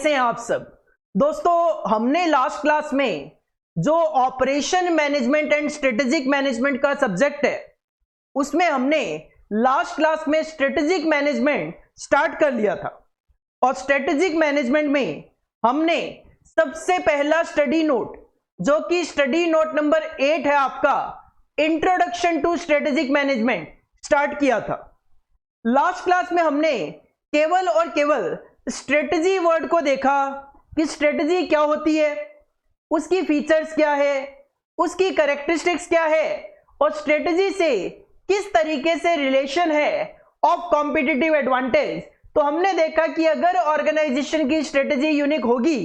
कैसे हैं आप सब दोस्तों। हमने लास्ट क्लास में जो operation management and strategic management का सब्जेक्ट है उसमें हमने लास्ट क्लास में स्ट्रेटेजिक मैनेजमेंट स्टार्ट कर लिया था और स्ट्रेटेजिक मैनेजमेंट में हमने सबसे पहला स्टडी नोट जो कि स्टडी नोट नंबर 8 है आपका introduction to strategic management start किया था। लास्ट क्लास में हमने केवल और केवल स्ट्रेटजी वर्ड को देखा कि स्ट्रेटजी क्या होती है, उसकी फीचर्स क्या है, उसकी कैरेक्टरिस्टिक्स क्या है और स्ट्रेटजी से किस तरीके से रिलेशन है ऑफ कॉम्पिटिटिव एडवांटेज। तो हमने देखा कि अगर ऑर्गेनाइजेशन की स्ट्रेटजी यूनिक होगी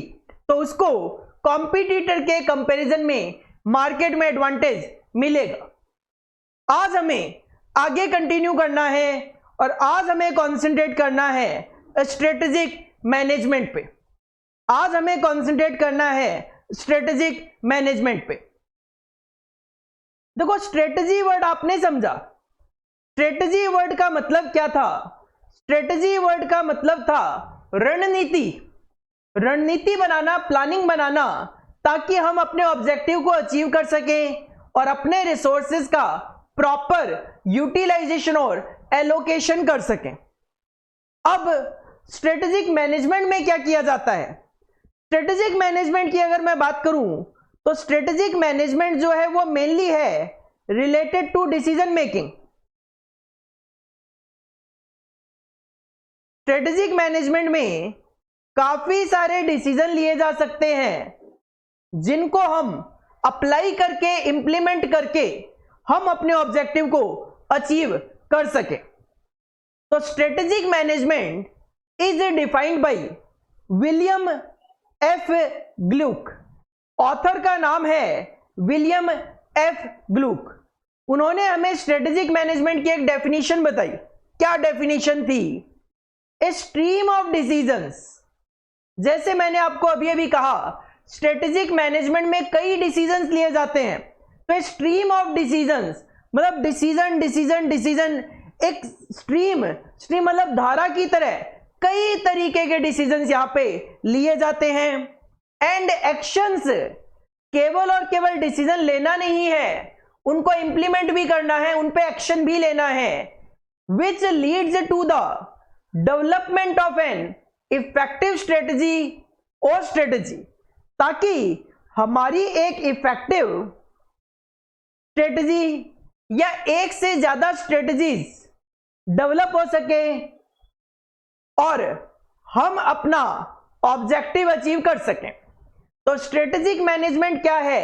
तो उसको कॉम्पिटिटर के कंपैरिजन में मार्केट में एडवांटेज मिलेगा। आज हमें आगे कंटिन्यू करना है और आज हमें कंसंट्रेट करना है स्ट्रेटेजिक मैनेजमेंट पे। आज हमें कंसंट्रेट करना है स्ट्रेटेजिक मैनेजमेंट पे। देखो स्ट्रेटजी वर्ड आपने समझा, स्ट्रेटजी वर्ड का मतलब क्या था? स्ट्रेटजी वर्ड का मतलब था रणनीति, रणनीति बनाना, प्लानिंग बनाना ताकि हम अपने ऑब्जेक्टिव को अचीव कर सकें और अपने रिसोर्सेज का प्रॉपर यूटिलाइजेशन और एलोकेशन कर सकें। अब स्ट्रेटेजिक मैनेजमेंट में क्या किया जाता है? स्ट्रेटेजिक मैनेजमेंट की अगर मैं बात करूं तो स्ट्रेटेजिक मैनेजमेंट जो है वो मेनली है related to decision making. Strategic management में काफी सारे डिसीजन लिए जा सकते हैं जिनको हम अप्लाई करके इंप्लीमेंट करके हम अपने ऑब्जेक्टिव को अचीव कर सके। तो strategic management is defined by William F Glueck. Author का नाम है विलियम एफ ग्लूक। उन्होंने हमें स्ट्रेटेजिक मैनेजमेंट की एक डेफिनेशन बताई। क्या डेफिनेशन थी? ए स्ट्रीम ऑफ डिसीजंस। जैसे मैंने आपको अभी अभी कहा स्ट्रेटेजिक मैनेजमेंट में कई डिसीजंस लिए जाते हैं, तो स्ट्रीम ऑफ डिसीजंस मतलब डिसीजन डिसीजन डिसीजन, एक स्ट्रीम, स्ट्रीम मतलब धारा की तरह कई तरीके के डिसीजंस यहां पे लिए जाते हैं। एंड एक्शंस, केवल और केवल डिसीजन लेना नहीं है, उनको इंप्लीमेंट भी करना है, उन पे एक्शन भी लेना है। Which leads to the development of an effective strategy और स्ट्रेटजी, ताकि हमारी एक इफेक्टिव स्ट्रेटजी या एक से ज्यादा स्ट्रेटजीज डेवलप हो सके और हम अपना ऑब्जेक्टिव अचीव कर सकें। तो स्ट्रेटेजिक मैनेजमेंट क्या है?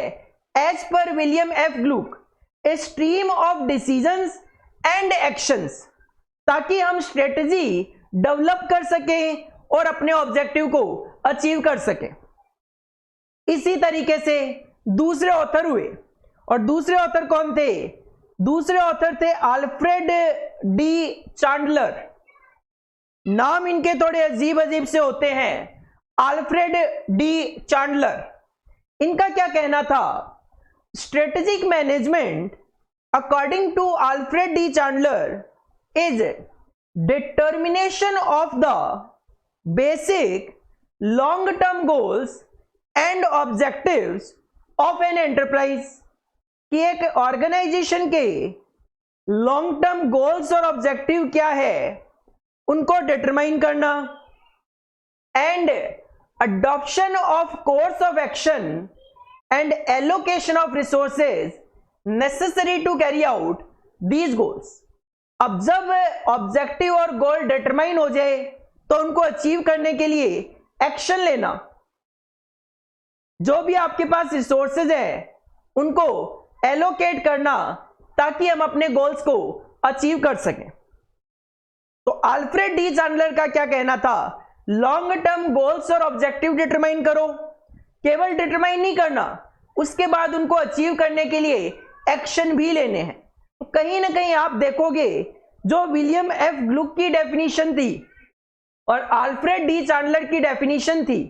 As per William F Glueck, a stream of decisions and actions, ताकि हम स्ट्रेटजी डेवलप कर सकें और अपने ऑब्जेक्टिव को अचीव कर सकें। इसी तरीके से दूसरे ऑथर हुए, और दूसरे ऑथर कौन थे? दूसरे ऑथर थे अल्फ्रेड डी चांडलर। नाम इनके थोड़े अजीब अजीब से होते हैं। अल्फ्रेड डी चांडलर, इनका क्या कहना था? Strategic management according to Alfred D Chandler is determination of the basic long term goals and objectives of an enterprise, कि एक ऑर्गेनाइजेशन के लॉन्ग टर्म गोल्स और ऑब्जेक्टिव क्या है उनको डिटरमाइन करना, and adoption of course of action and allocation of resources necessary to carry out these goals. अब जब ऑब्जेक्टिव और गोल डिटरमाइन हो जाए तो उनको अचीव करने के लिए एक्शन लेना, जो भी आपके पास रिसोर्सेज है उनको एलोकेट करना ताकि हम अपने गोल्स को अचीव कर सकें। तो अल्फ्रेड डी चांडलर का क्या कहना था? लॉन्ग टर्म गोल्स और ऑब्जेक्टिव डिटरमाइन करो, केवल डिटरमाइन नहीं करना, उसके बाद उनको अचीव करने के लिए एक्शन भी लेने हैं। तो कहीं ना कहीं आप देखोगे जो विलियम एफ ग्लूक की डेफिनेशन थी और अल्फ्रेड डी चांडलर की डेफिनेशन थी,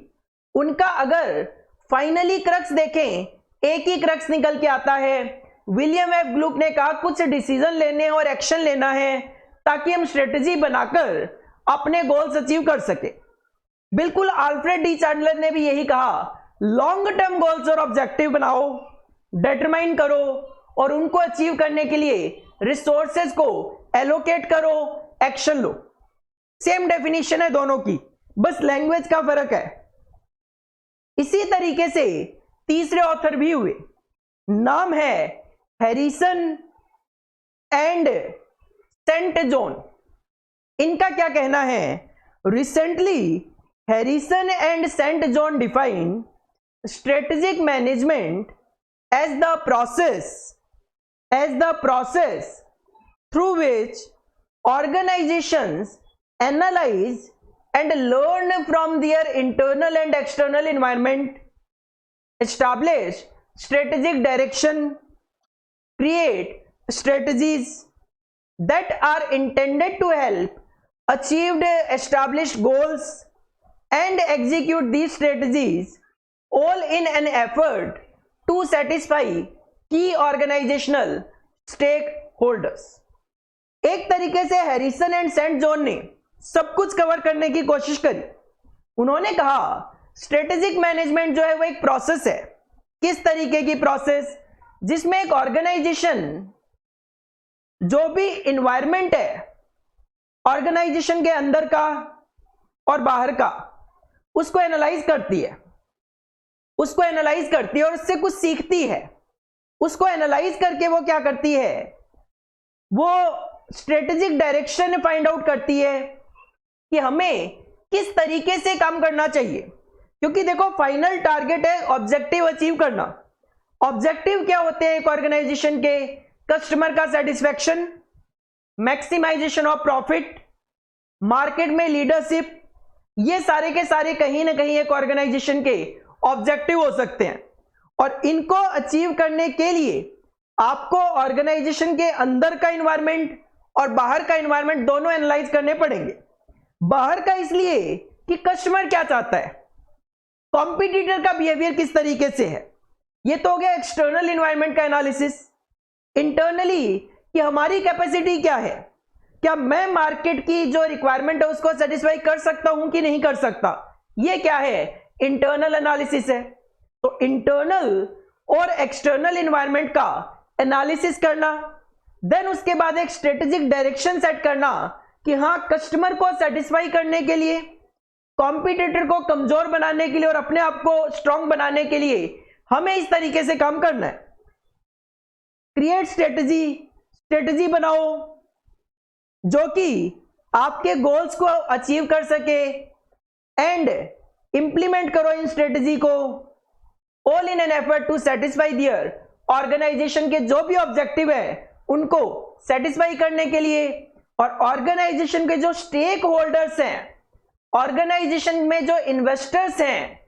उनका अगर फाइनली क्रक्स देखें एक ही क्रक्स निकल के आता है। विलियम एफ ग्लूक ने कहा कुछ डिसीजन लेने और एक्शन लेना है ताकि हम स्ट्रेटजी बनाकर अपने गोल्स अचीव कर सके। बिल्कुल अल्फ्रेड डी चांडलर ने भी यही कहा, लॉन्ग टर्म गोल्स और ऑब्जेक्टिव बनाओ, डिटरमाइन करो और उनको अचीव करने के लिए रिसोर्सेज को एलोकेट करो, एक्शन लो। सेम डेफिनेशन है दोनों की, बस लैंग्वेज का फर्क है। इसी तरीके से तीसरे ऑथर भी हुए, नाम है हैरिसन एंड सेंट जॉन। इनका क्या कहना है, recently Harrison and Saint John define strategic management as the process through which organizations analyze and learn from their internal and external environment, establish strategic direction, create strategies that are intended to help achieve established goals and execute these strategies all in an effort to satisfy key organizational stakeholders। एक तरीके से Harrison and Saint John ने सब कुछ cover करने की कोशिश करी। उन्होंने कहा स्ट्रेटेजिक मैनेजमेंट जो है वो एक प्रोसेस है। किस तरीके की प्रोसेस, जिसमें एक ऑर्गेनाइजेशन जो भी इन्वायरमेंट है ऑर्गेनाइजेशन के अंदर का और बाहर का, उसको एनालाइज करती है और उससे कुछ सीखती है। उसको एनालाइज करके वो क्या करती है, वो स्ट्रेटेजिक डायरेक्शन फाइंड आउट करती है कि हमें किस तरीके से काम करना चाहिए। क्योंकि देखो फाइनल टारगेट है ऑब्जेक्टिव अचीव करना। ऑब्जेक्टिव क्या होते हैं एक ऑर्गेनाइजेशन के, कस्टमर का satisfaction, maximization of profit, market में लीडरशिप, ये सारे के सारे कहीं ना कहीं एक ऑर्गेनाइजेशन के ऑब्जेक्टिव हो सकते हैं। और इनको अचीव करने के लिए आपको ऑर्गेनाइजेशन के अंदर का एनवायरनमेंट और बाहर का एनवायरनमेंट दोनों एनालाइज करने पड़ेंगे। बाहर का इसलिए कि कस्टमर क्या चाहता है, कॉम्पिटिटर का बिहेवियर किस तरीके से है, ये तो हो गया एक्सटर्नल एनवायरनमेंट का एनालिसिस। इंटरनली कि हमारी कैपेसिटी क्या है, क्या मैं मार्केट की जो रिक्वायरमेंट है उसको सेटिस्फाई कर सकता हूं कि नहीं कर सकता, ये क्या है, इंटरनल एनालिसिस है। तो इंटरनल और एक्सटर्नल एनवायरनमेंट का एनालिसिस करना, देन उसके बाद एक स्ट्रेटेजिक डायरेक्शन सेट करना कि हां कस्टमर को सेटिस्फाई करने के लिए, कॉम्पिटिटर को कमजोर बनाने के लिए और अपने आप को स्ट्रांग बनाने के लिए हमें इस तरीके से काम करना है। क्रिएट स्ट्रेटेजी बनाओ जो कि आपके गोल्स को अचीव कर सके, एंड इंप्लीमेंट करो इन स्ट्रेटेजी को all in an effort to satisfy their organization के जो भी ऑब्जेक्टिव है उनको सेटिस्फाई करने के लिए। और ऑर्गेनाइजेशन के जो स्टेक होल्डर्स हैं, ऑर्गेनाइजेशन में जो इन्वेस्टर्स हैं,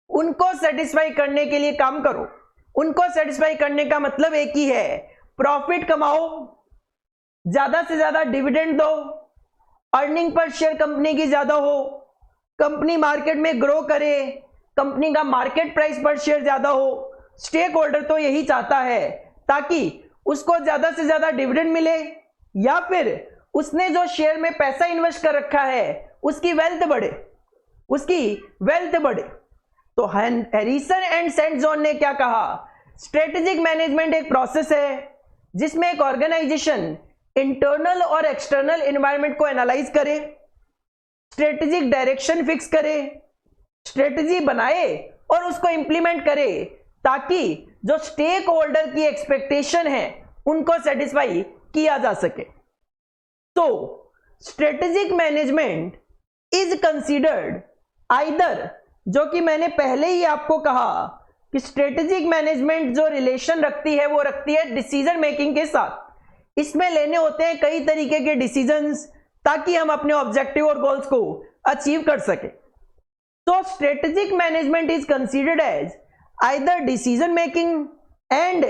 उनको सेटिस्फाई करने के लिए काम करो। उनको सेटिस्फाई करने का मतलब एक ही है, प्रॉफिट कमाओ, ज्यादा से ज्यादा डिविडेंड दो, अर्निंग पर शेयर कंपनी की ज्यादा हो, कंपनी मार्केट में ग्रो करे, कंपनी का मार्केट प्राइस पर शेयर ज्यादा हो। स्टेक होल्डर तो यही चाहता है ताकि उसको ज्यादा से ज्यादा डिविडेंड मिले, या फिर उसने जो शेयर में पैसा इन्वेस्ट कर रखा है उसकी वेल्थ बढ़े। तो हैरिसन एंड सेंट जॉन ने क्या कहा, स्ट्रेटेजिक मैनेजमेंट एक प्रोसेस है जिसमें एक ऑर्गेनाइजेशन इंटरनल और एक्सटर्नल एनवायरनमेंट को एनालाइज करे, स्ट्रेटेजिक डायरेक्शन फिक्स करे, स्ट्रेटेजी बनाए और उसको इंप्लीमेंट करे, ताकि जो स्टेक होल्डर की एक्सपेक्टेशन है उनको सेटिस्फाई किया जा सके। तो strategic management is considered either, जो कि मैंने पहले ही आपको कहा कि स्ट्रेटेजिक मैनेजमेंट जो रिलेशन रखती है वो रखती है डिसीजन मेकिंग के साथ। इसमें लेने होते हैं कई तरीके के डिसीजंस ताकि हम अपने ऑब्जेक्टिव और गोल्स को अचीव कर सके। तो strategic management is considered as either decision making and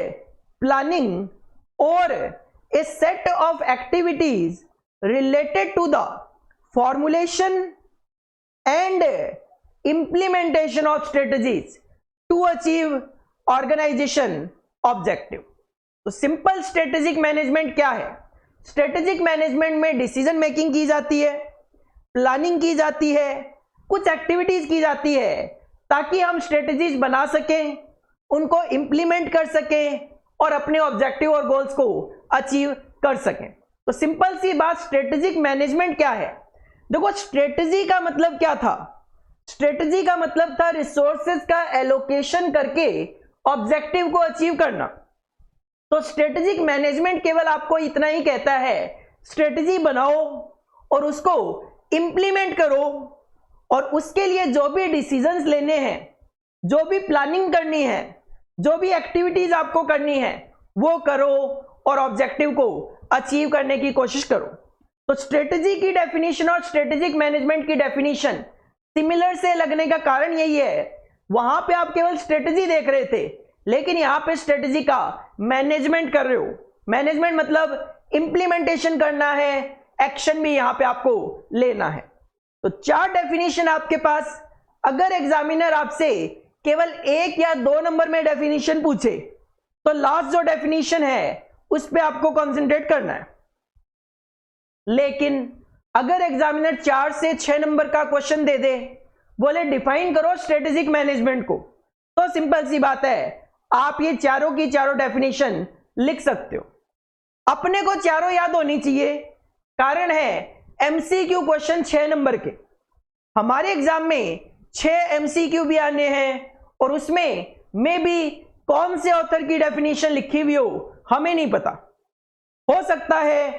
planning or a set of activities related to the formulation and implementation of strategies to achieve organization objective। तो simple strategic management क्या है, strategic management में decision making की जाती है, planning की जाती है, कुछ एक्टिविटीज की जाती है ताकि हम स्ट्रेटजीज बना सकें, उनको इंप्लीमेंट कर सकें और अपने ऑब्जेक्टिव और गोल्स को अचीव कर सकें। तो सिंपल सी बात, स्ट्रेटेजिक मैनेजमेंट क्या है? देखो, स्ट्रेटजी का मतलब क्या था? स्ट्रेटजी का मतलब था रिसोर्सेज का एलोकेशन करके ऑब्जेक्टिव को अचीव करना। तो स्ट्रेटेजिक मैनेजमेंट केवल आपको इतना ही कहता है, स्ट्रेटजी बनाओ और उसको इंप्लीमेंट करो और उसके लिए जो भी डिसीजंस लेने हैं, जो भी प्लानिंग करनी है, जो भी एक्टिविटीज आपको करनी है, वो करो और ऑब्जेक्टिव को अचीव करने की कोशिश करो। तो स्ट्रेटजी की डेफिनेशन और स्ट्रेटेजिक मैनेजमेंट की डेफिनेशन सिमिलर से लगने का कारण यही है, वहां पे आप केवल स्ट्रेटजी देख रहे थे, लेकिन यहां पे स्ट्रेटजी का मैनेजमेंट कर रहे हो। मैनेजमेंट मतलब इंप्लीमेंटेशन करना है, एक्शन भी यहां पे आपको लेना है। तो 4 डेफिनेशन आपके पास। अगर एग्जामिनर आपसे केवल 1 या 2 नंबर में डेफिनेशन पूछे तो लास्ट जो डेफिनेशन है उस पे आपको कंसंट्रेट करना है। लेकिन अगर एग्जामिनर 4 से 6 नंबर का क्वेश्चन दे दे, बोले डिफाइन करो स्ट्रेटेजिक मैनेजमेंट को, तो सिंपल सी बात है, आप ये चारों की चारों डेफिनेशन लिख सकते हो। अपने को चारों याद होनी चाहिए, कारण है एमसीक्यू क्वेश्चन 6 नंबर के। हमारे एग्जाम में 6 एमसीक्यू भी आने हैं और उसमें मे बी कौन से ऑथर की डेफिनेशन लिखी हुई हो हमें नहीं पता। हो सकता है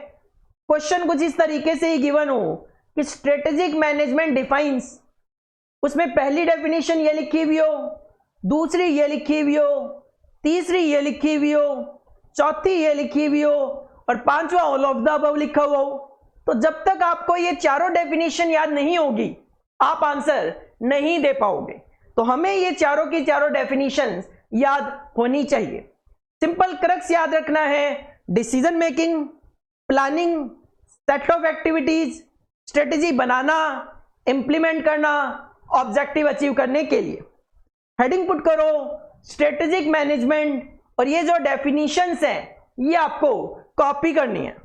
क्वेश्चन कुछ इस तरीके से ही गिवन हो कि स्ट्रेटेजिक मैनेजमेंट डिफाइंस, उसमें पहली डेफिनेशन ये लिखी हुई हो, दूसरी ये लिखी हुई हो, तीसरी ये लिखी हुई हो, चौथी ये लिखी हुई हो और 5वां ऑल ऑफ द अबव लिखा हुआ हो। तो जब तक आपको ये चारों डेफिनेशन याद नहीं होगी, आप आंसर नहीं दे पाओगे। तो हमें ये चारों की चारों डेफिनेशन याद होनी चाहिए। सिंपल क्रक्स याद रखना है, decision making, planning, set of activities, strategy banana, implement करना, ऑब्जेक्टिव अचीव करने के लिए। हेडिंग पुट करो स्ट्रेटेजिक मैनेजमेंट और ये जो डेफिनेशंस हैं ये आपको कॉपी करनी है।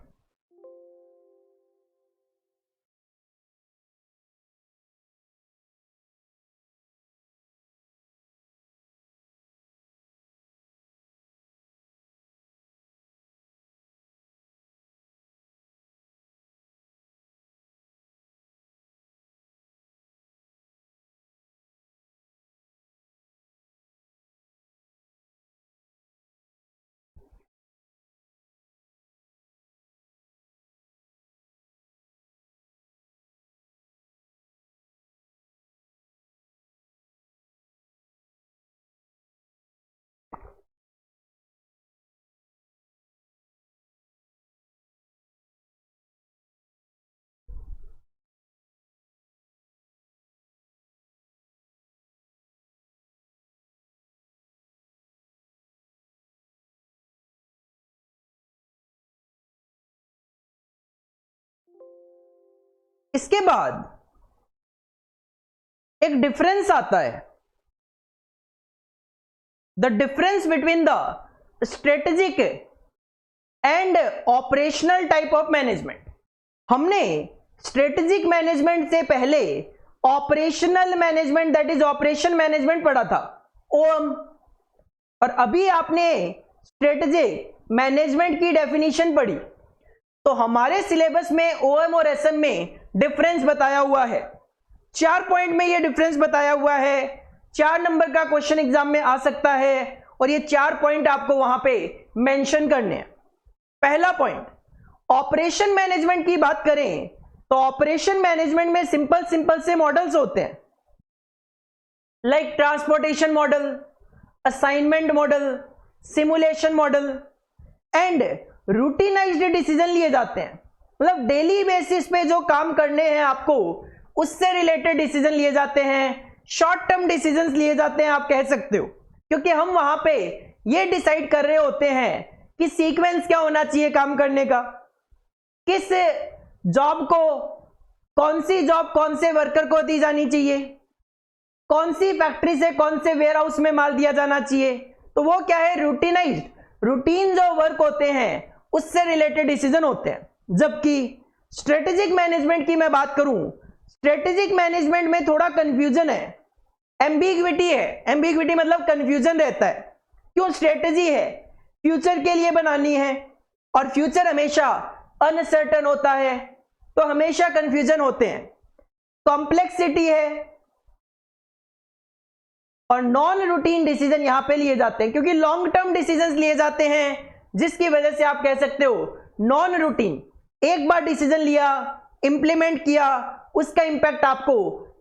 इसके बाद एक डिफरेंस आता है, the difference between the strategic and operational type of management. हमने स्ट्रेटेजिक मैनेजमेंट से पहले operational management, that is operation management पढ़ा था, ओएम, और अभी आपने स्ट्रेटेजिक मैनेजमेंट की डेफिनेशन पढ़ी। तो हमारे सिलेबस में ओएम और एसएम में डिफरेंस बताया हुआ है। 4 पॉइंट में ये डिफरेंस बताया हुआ है। 4 नंबर का क्वेश्चन एग्जाम में आ सकता है और ये 4 पॉइंट आपको वहां पे मेंशन करने हैं। पहला पॉइंट, ऑपरेशन मैनेजमेंट की बात करें तो ऑपरेशन मैनेजमेंट में सिंपल से मॉडल्स होते हैं, like transportation model, assignment model, simulation model and routinised decision लिए जाते हैं। मतलब डेली बेसिस पे जो काम करने हैं आपको, उससे रिलेटेड डिसीजन लिए जाते हैं, शॉर्ट टर्म डिसीजंस लिए जाते हैं आप कह सकते हो, क्योंकि हम वहां पे ये डिसाइड कर रहे होते हैं कि सीक्वेंस क्या होना चाहिए काम करने का, किस जॉब को, कौन सी जॉब कौन से वर्कर को दी जानी चाहिए, कौन सी फैक्ट्री से कौन से वेयर हाउस में माल दिया जाना चाहिए। तो वो क्या है, रूटीनाइज्ड, रूटीन जो वर्क होते हैं उससे रिलेटेड डिसीजन होते हैं। जबकि स्ट्रेटेजिक मैनेजमेंट की मैं बात करूं, स्ट्रेटेजिक मैनेजमेंट में थोड़ा कंफ्यूजन है, एम्बिग्विटी है। एम्बिग्विटी मतलब कंफ्यूजन रहता है। क्यों? स्ट्रेटेजी है, फ्यूचर के लिए बनानी है और फ्यूचर हमेशा अनसर्टन होता है, तो हमेशा कंफ्यूजन होते हैं। कॉम्प्लेक्सिटी है और नॉन रूटीन डिसीजन यहां पे लिए जाते हैं, क्योंकि लॉन्ग टर्म डिसीजंस लिए जाते हैं, जिसकी वजह से आप कह सकते हो नॉन रूटीन। एक बार डिसीजन लिया, इंप्लीमेंट किया, उसका इंपैक्ट आपको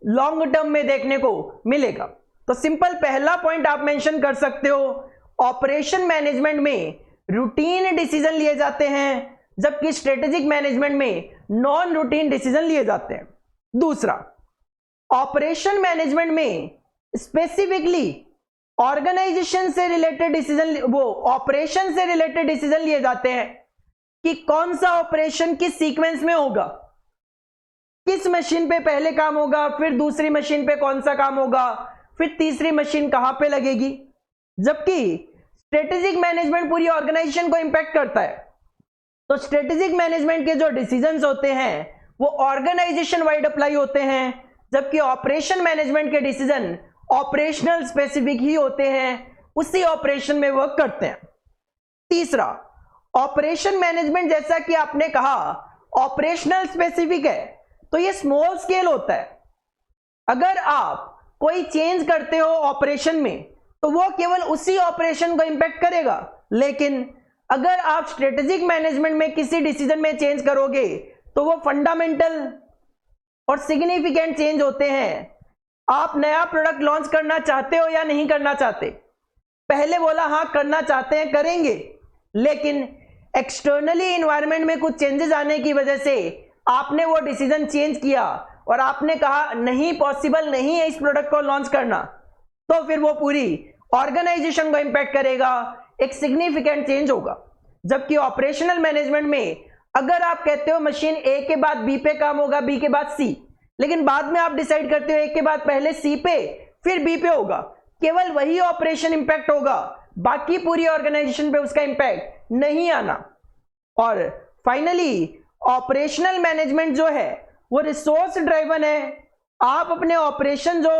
लॉन्ग टर्म में देखने को मिलेगा। तो सिंपल पहला पॉइंट आप मेंशन कर सकते हो, ऑपरेशन मैनेजमेंट में रूटीन डिसीजन लिए जाते हैं, जबकि स्ट्रेटेजिक मैनेजमेंट में नॉन रूटीन डिसीजन लिए जाते हैं। दूसरा, ऑपरेशन मैनेजमेंट में स्पेसिफिकली ऑर्गेनाइजेशन से रिलेटेड डिसीजन, वो ऑपरेशन से रिलेटेड डिसीजन लिए जाते हैं कि कौन सा ऑपरेशन किस सीक्वेंस में होगा, किस मशीन पे पहले काम होगा, फिर दूसरी मशीन पे कौन सा काम होगा, फिर तीसरी मशीन कहां पे लगेगी। जबकि स्ट्रेटेजिक मैनेजमेंट पूरी ऑर्गेनाइजेशन को इंपैक्ट करता है, तो स्ट्रेटेजिक मैनेजमेंट के जो डिसीजंस होते हैं वो ऑर्गेनाइजेशन वाइड अप्लाई होते हैं, जबकि ऑपरेशन मैनेजमेंट के डिसीजन ऑपरेशनल स्पेसिफिक ही होते हैं, उसी ऑपरेशन में वर्क करते हैं। तीसरा, ऑपरेशन मैनेजमेंट जैसा कि आपने कहा ऑपरेशनल स्पेसिफिक है, तो ये स्मॉल स्केल होता है। अगर आप कोई चेंज करते हो ऑपरेशन में तो वो केवल उसी ऑपरेशन को इंपैक्ट करेगा, लेकिन अगर आप स्ट्रेटेजिक मैनेजमेंट में किसी डिसीजन में चेंज करोगे तो वो फंडामेंटल और सिग्निफिकेंट चेंज होते हैं। आप नया प्रोडक्ट लॉन्च करना चाहते हो या नहीं करना चाहते? पहले बोला हाँ करना चाहते हैं, करेंगे, लेकिन एक्सटर्नली एनवायरनमेंट में कुछ चेंजेस आने की वजह से आपने वो डिसीजन चेंज किया और आपने कहा नहीं, पॉसिबल नहीं है इस प्रोडक्ट को लॉन्च करना, तो फिर वो पूरी ऑर्गेनाइजेशन को इंपैक्ट करेगा, एक सिग्निफिकेंट चेंज होगा। जबकि ऑपरेशनल मैनेजमेंट में अगर आप कहते हो मशीन ए के बाद बी पे काम होगा, बी के बाद सी, लेकिन बाद में आप डिसाइड करते हो ए के बाद पहले सी पे फिर बी पे होगा, केवल वही ऑपरेशन इंपैक्ट होगा, बाकी पूरी ऑर्गेनाइजेशन पे उसका इंपैक्ट नहीं आना। और फाइनली ऑपरेशनल मैनेजमेंट जो है वो रिसोर्स ड्राइवन है। आप अपने ऑपरेशन जो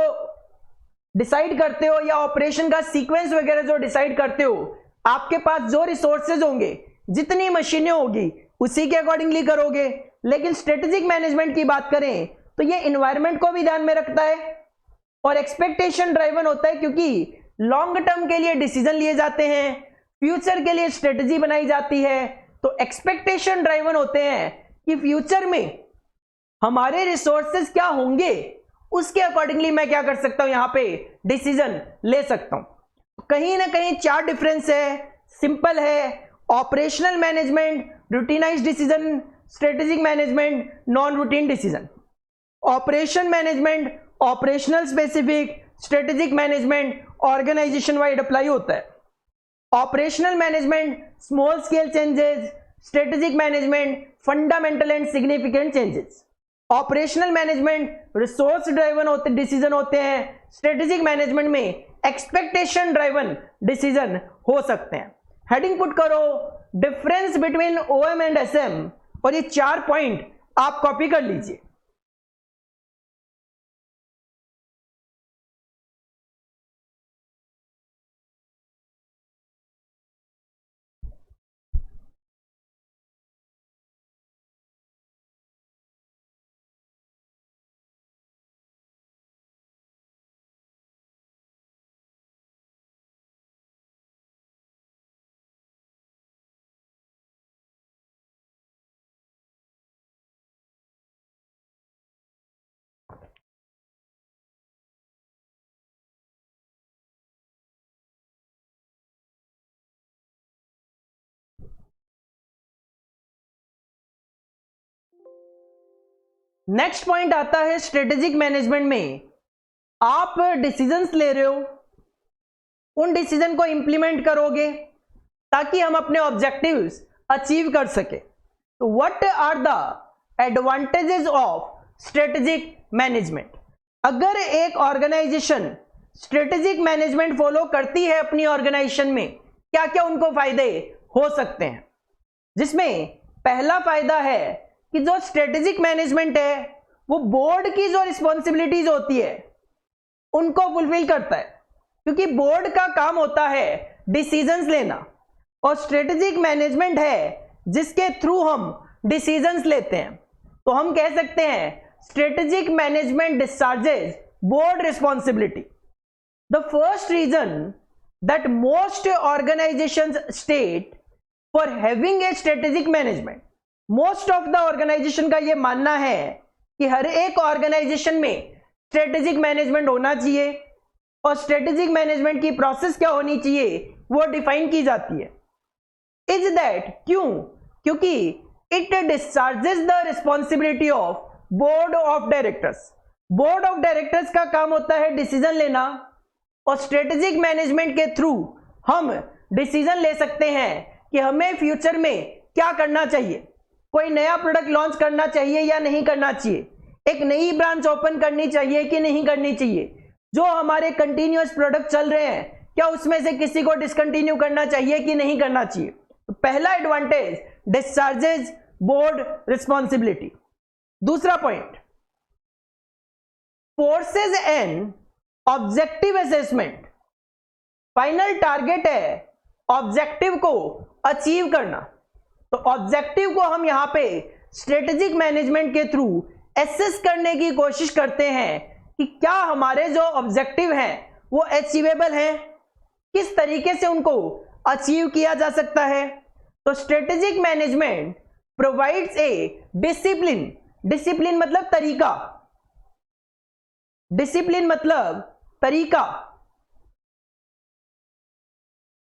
डिसाइड करते हो या ऑपरेशन का सीक्वेंस वगैरह जो डिसाइड करते हो, आपके पास जो रिसोर्सेज होंगे, जितनी मशीनें होगी, उसी के अकॉर्डिंगली करोगे। लेकिन स्ट्रेटेजिक मैनेजमेंट की बात करें तो ये एनवायरनमेंट को भी ध्यान में रखता है और एक्सपेक्टेशन ड्राइवन होता है, क्योंकि लॉन्ग टर्म के लिए डिसीजन लिए जाते हैं, फ्यूचर के लिए स्ट्रेटजी बनाई जाती है। तो एक्सपेक्टेशन ड्राइवन होते हैं कि फ्यूचर में हमारे रिसोर्सेज क्या होंगे, उसके अकॉर्डिंगली मैं क्या कर सकता हूं, यहां पे डिसीजन ले सकता हूं। कहीं ना कहीं चार डिफरेंस है, सिंपल है, operational management routinised decision, strategic management non routine decision. Operation management operational specific, strategic management organisation wide apply होता है। Operational management small scale changes, strategic management fundamental and significant changes. Operational management resource driven होते decision होते हैं, strategic management में expectation driven decision हो सकते हैं। Heading put करो difference between OM and SM, और ये चार पॉइंट आप कॉपी कर लीजिए। नेक्स्ट पॉइंट आता है स्ट्रेटेजिक मैनेजमेंट में आप डिसीजंस ले रहे हो, उन डिसीजन को इंप्लीमेंट करोगे ताकि हम अपने ऑब्जेक्टिव्स अचीव कर सके। तो what are the advantages of strategic management? अगर एक ऑर्गेनाइजेशन स्ट्रेटेजिक मैनेजमेंट फॉलो करती है अपनी ऑर्गेनाइजेशन में, क्या क्या उनको फायदे हो सकते हैं? जिसमें पहला फायदा है कि जो स्ट्रेटेजिक मैनेजमेंट है वो बोर्ड की जो रिस्पॉन्सिबिलिटीज होती है उनको फुलफिल करता है, क्योंकि बोर्ड का काम होता है डिसीजंस लेना और स्ट्रेटेजिक मैनेजमेंट है जिसके थ्रू हम डिसीजंस लेते हैं। तो हम कह सकते हैं strategic management discharges board responsibility. The first reason that most organizations state for having a strategic management, most of the organization का यह मानना है कि हर एक ऑर्गेनाइजेशन में स्ट्रेटेजिक मैनेजमेंट होना चाहिए और स्ट्रेटेजिक मैनेजमेंट की प्रोसेस क्या होनी चाहिए वो डिफाइन की जाती है। इज दैट क्योंकि it discharges the responsibility of board of directors. Board of directors का काम होता है डिसीजन लेना और स्ट्रेटेजिक मैनेजमेंट के थ्रू हम डिसीजन ले सकते हैं कि हमें फ्यूचर में क्या करना चाहिए, कोई नया प्रोडक्ट लॉन्च करना चाहिए या नहीं करना चाहिए, एक नई ब्रांच ओपन करनी चाहिए कि नहीं करनी चाहिए, जो हमारे कंटिन्यूअस प्रोडक्ट चल रहे हैं क्या उसमें से किसी को डिसकंटिन्यू करना चाहिए कि नहीं करना चाहिए। तो पहला एडवांटेज डिस्चार्जेस बोर्ड रिस्पॉन्सिबिलिटी। दूसरा point forces an objective assessment. Final target है ऑब्जेक्टिव को अचीव करना। तो ऑब्जेक्टिव को हम यहां पे स्ट्रेटेजिक मैनेजमेंट के थ्रू एसेस करने की कोशिश करते हैं कि क्या हमारे जो ऑब्जेक्टिव हैं वो अचीवेबल हैं, किस तरीके से उनको अचीव किया जा सकता है। तो strategic management provides a discipline. Discipline मतलब तरीका, डिसिप्लिन मतलब तरीका।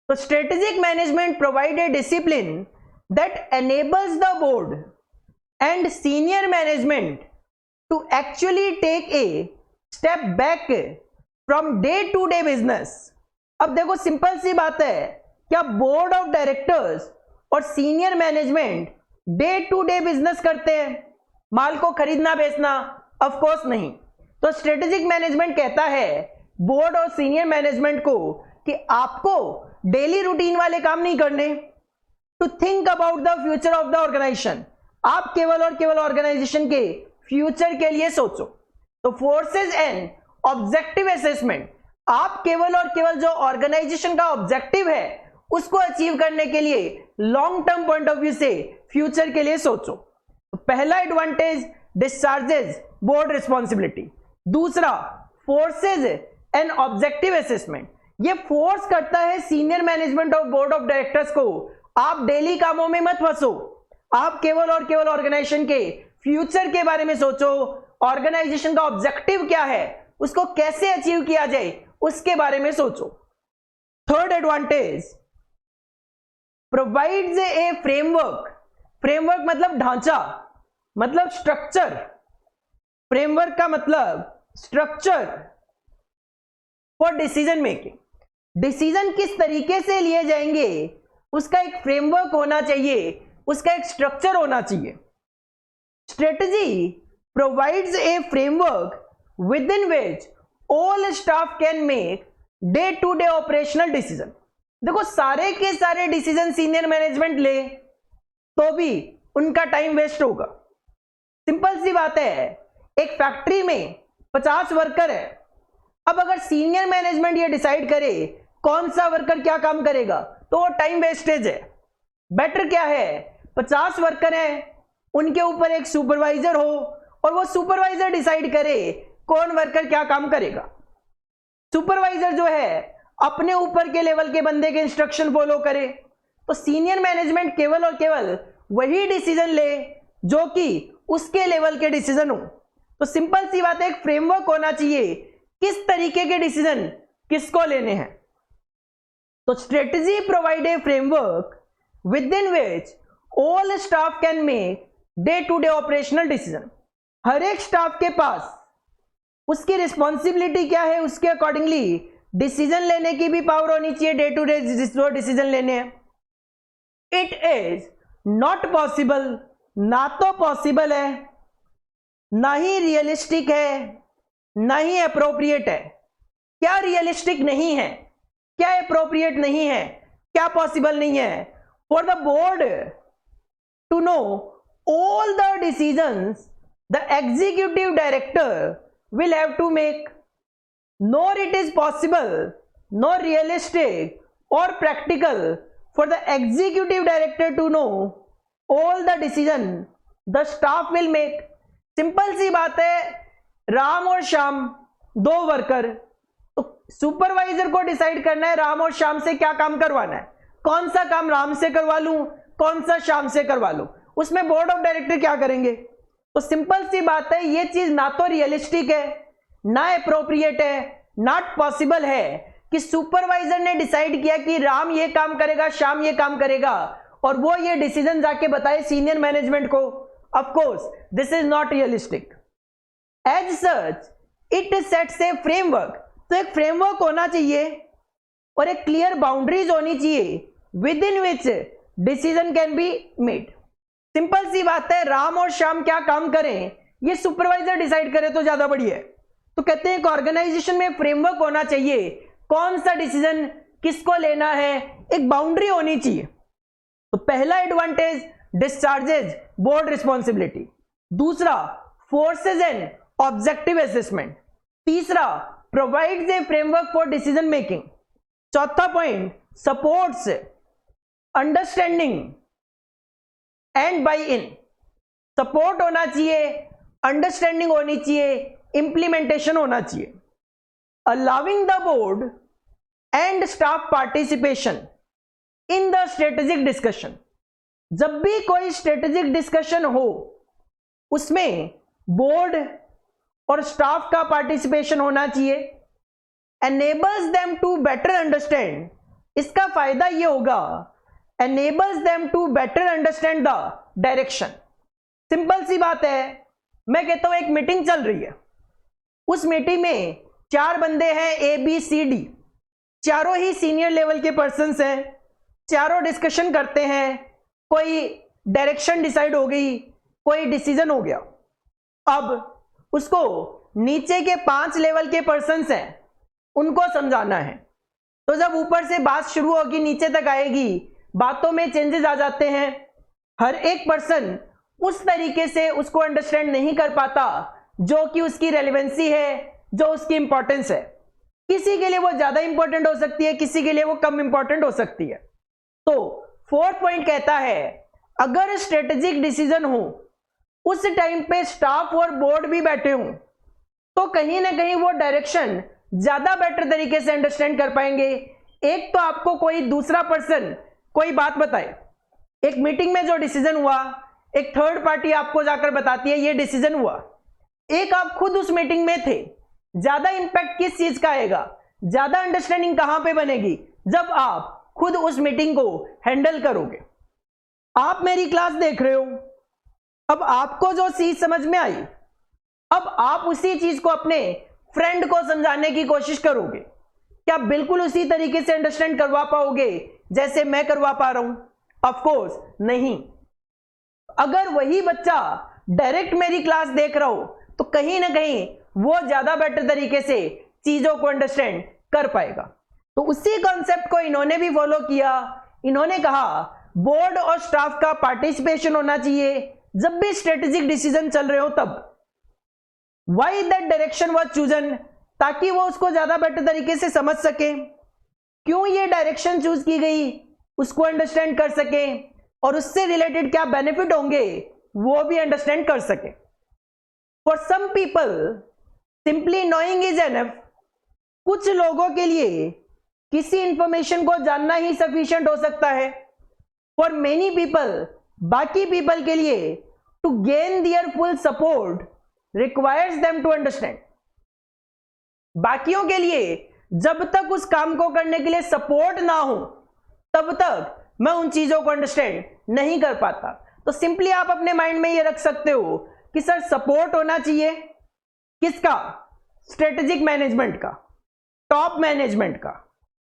तो strategic management provide a discipline that enables the board and senior management to actually take a step back from day to day business। अब देखो सिंपल सी बात है, क्या बोर्ड ऑफ डायरेक्टर्स और senior management day to day business करते हैं, माल को खरीदना बेचना? ऑफ कोर्स नहीं। तो स्ट्रेटेजिक मैनेजमेंट कहता है बोर्ड और सीनियर मैनेजमेंट को कि आपको डेली रूटीन वाले काम नहीं करने, to think about the future of the organization. आप केवल और केवल ऑर्गेनाइजेशन के फ्यूचर के लिए सोचो। तो फोर्सेज एंड ऑब्जेक्टिव असेसमेंट, आप केवल और केवल जो ऑर्गेनाइजेशन का ऑब्जेक्टिव है उसको अचीव करने के लिए long term point of view से फ्यूचर के लिए सोचो। तो पहला एडवांटेज डिस्चार्जेस बोर्ड रिस्पॉन्सिबिलिटी। दूसरा फोर्सेज एंड ऑब्जेक्टिव असेसमेंट, ये फोर्स करता है senior management of board of directors को आप डेली कामों में मत फंसो, आप केवल और केवल ऑर्गेनाइजेशन के फ्यूचर के बारे में सोचो, ऑर्गेनाइजेशन का ऑब्जेक्टिव क्या है उसको कैसे अचीव किया जाए उसके बारे में सोचो। Third advantage provides a framework. Framework मतलब ढांचा, मतलब स्ट्रक्चर। फ्रेमवर्क का मतलब structure for decision making. Decision किस तरीके से लिए जाएंगे उसका एक फ्रेमवर्क होना चाहिए, उसका एक स्ट्रक्चर होना चाहिए। Strategy provides a framework within which all staff can make day to day operational decision. देखो सारे के सारे डिसीजन सीनियर मैनेजमेंट ले तो भी उनका टाइम वेस्ट होगा। सिंपल सी बात है, एक फैक्ट्री में 50 वर्कर है, अब अगर सीनियर मैनेजमेंट ये डिसाइड करे कौन सा वर्कर क्या काम करेगा तो वो टाइम वेस्टेज है। बेटर क्या है, 50 वर्कर हैं, उनके ऊपर एक सुपरवाइजर हो और वो सुपरवाइजर डिसाइड करे कौन वर्कर क्या काम करेगा। सुपरवाइजर जो है अपने ऊपर के लेवल के बंदे के इंस्ट्रक्शन फॉलो करे, तो सीनियर मैनेजमेंट केवल और केवल वही डिसीजन ले जो कि उसके लेवल के डिसीजन हो। तो सिंपल सी बात है, एक फ्रेमवर्क होना चाहिए किस तरीके के डिसीजन किसको लेने हैं। तो strategy provide a framework within which all staff can make day to day operational decision. हर एक स्टाफ के पास उसकी रिस्पॉन्सिबिलिटी क्या है उसके अकॉर्डिंगली डिसीजन लेने की भी पावर होनी चाहिए, डे टू डे जो डिसीजन लेने हैं। इट इज नॉट पॉसिबल, ना तो पॉसिबल है, ना ही रियलिस्टिक है, ना ही अप्रोप्रिएट है। क्या रियलिस्टिक नहीं है, क्या अप्रोप्रिएट नहीं है, क्या पॉसिबल नहीं है for the board to know all the decisions the executive director will have to make, nor it is possible, nor realistic or practical for the executive director to know all the decision the staff will make. Simple सी बात है, राम और श्याम दो worker, तो supervisor को decide करना है राम और श्याम से क्या काम करवाना है, कौन सा काम राम से करवा लूं, कौन सा श्याम से करवा लूं, उसमें बोर्ड ऑफ डायरेक्टर क्या करेंगे? तो सिंपल सी बात है, ये चीज ना तो रियलिस्टिक है, ना अप्रोप्रिएट है, नॉट पॉसिबल है कि सुपरवाइजर ने डिसाइड किया कि राम ये काम करेगा, श्याम ये काम करेगा, और वो ये डिसीजन जाके बताए सीनियर मैनेजमेंट को. Of course this is not realistic. As such it sets a framework. तो एक फ्रेमवर्क होना चाहिए और एक क्लियर बाउंड्रीज होनी चाहिए within which decision can be made. Simple सी बात है, राम और श्याम क्या काम करें ये सुपरवाइजर डिसाइड करे तो ज्यादा बढ़िया है. तो कहते हैं एक ऑर्गेनाइजेशन में फ्रेमवर्क होना चाहिए, कौन सा डिसीजन किसको लेना है, एक बाउंड्री होनी चाहिए. तो पहला एडवांटेज, डिस्चार्जेज बोर्ड रिस्पॉन्सिबिलिटी. दूसरा, फोर्सेज एंड ऑब्जेक्टिव असेसमेंट. तीसरा, provides a framework for decision making. चौथा point, supports understanding and buy in. Support होना चाहिए, अंडरस्टैंडिंग होनी चाहिए, इंप्लीमेंटेशन होना चाहिए. Allowing the board and staff participation in the strategic discussion. जब भी कोई स्ट्रेटेजिक डिस्कशन हो उसमें बोर्ड और स्टाफ का पार्टिसिपेशन होना चाहिए. enables them to better understand. इसका फायदा ये होगा, enables them to better understand the direction. Simple सी बात है, मैं कहता हूं एक मीटिंग चल रही है, उस मीटिंग में 4 बंदे हैं ए बी सी डी, चारों ही सीनियर लेवल के पर्सन्स हैं, चारों डिस्कशन करते हैं, कोई डायरेक्शन डिसाइड हो गई, कोई डिसीजन हो गया. अब उसको नीचे के 5 लेवल के पर्सन्स हैं उनको समझाना है. तो जब ऊपर से बात शुरू होगी नीचे तक आएगी, बातों में चेंजेस आ जाते हैं. हर एक पर्सन उस तरीके से उसको अंडरस्टैंड नहीं कर पाता जो कि उसकी रेलेवेंसी है, जो उसकी इंपॉर्टेंस है. किसी के लिए वो ज्यादा इंपॉर्टेंट हो सकती है, किसी के लिए वो कम इंपॉर्टेंट हो सकती है. तो फोर्थ पॉइंट कहता है, अगर स्ट्रेटेजिक डिसीजन हो उस टाइम पे स्टाफ और बोर्ड भी बैठे हों तो कहीं ना कहीं वो डायरेक्शन ज्यादा बेटर तरीके से अंडरस्टैंड कर पाएंगे. एक तो आपको कोई दूसरा पर्सन कोई बात बताए, एक मीटिंग में जो डिसीजन हुआ एक थर्ड पार्टी आपको जाकर बताती है ये डिसीजन हुआ. एक आप खुद उस मीटिंग में थे, ज्यादा इंपैक्ट किस चीज का आएगा, ज्यादा अंडरस्टैंडिंग कहां पे बनेगी, जब आप खुद उस मीटिंग को हैंडल करोगे. आप मेरी क्लास देख रहे हो, अब आपको जो चीज समझ में आई, अब आप उसी चीज को अपने फ्रेंड को समझाने की कोशिश करोगे. क्या बिल्कुल उसी तरीके से अंडरस्टैंड करवा पाओगे जैसे मैं करवा पा रहा हूं? ऑफ कोर्स नहीं. अगर वही बच्चा डायरेक्ट मेरी क्लास देख रहा हो तो कहीं ना कहीं वो ज्यादा बेटर तरीके से चीजों को अंडरस्टैंड कर पाएगा. तो उसी कॉन्सेप्ट को इन्होंने भी फॉलो किया. इन्होंने कहा बोर्ड और स्टाफ का पार्टिसिपेशन होना चाहिए जब भी स्ट्रेटेजिक डिसीजन चल रहे हो तब. Why that direction was chosen, ताकि वो उसको ज्यादा बेटर तरीके से समझ सके, क्यों ये डायरेक्शन चूज की गई उसको अंडरस्टैंड कर सके, और उससे रिलेटेड क्या बेनिफिट होंगे वो भी अंडरस्टैंड कर सके. For some people simply knowing is enough. कुछ लोगों के लिए किसी इंफॉर्मेशन को जानना ही सफिशिएंट हो सकता है. फॉर मेनी पीपल, बाकी पीपल के लिए, to gain their full support requires them to understand. बाकियों के लिए जब तक उस काम को करने के लिए सपोर्ट ना हो तब तक मैं उन चीजों को अंडरस्टैंड नहीं कर पाता. तो सिंपली आप अपने माइंड में ये रख सकते हो कि सर सपोर्ट होना चाहिए किसका, स्ट्रेटेजिक मैनेजमेंट का, टॉप मैनेजमेंट का.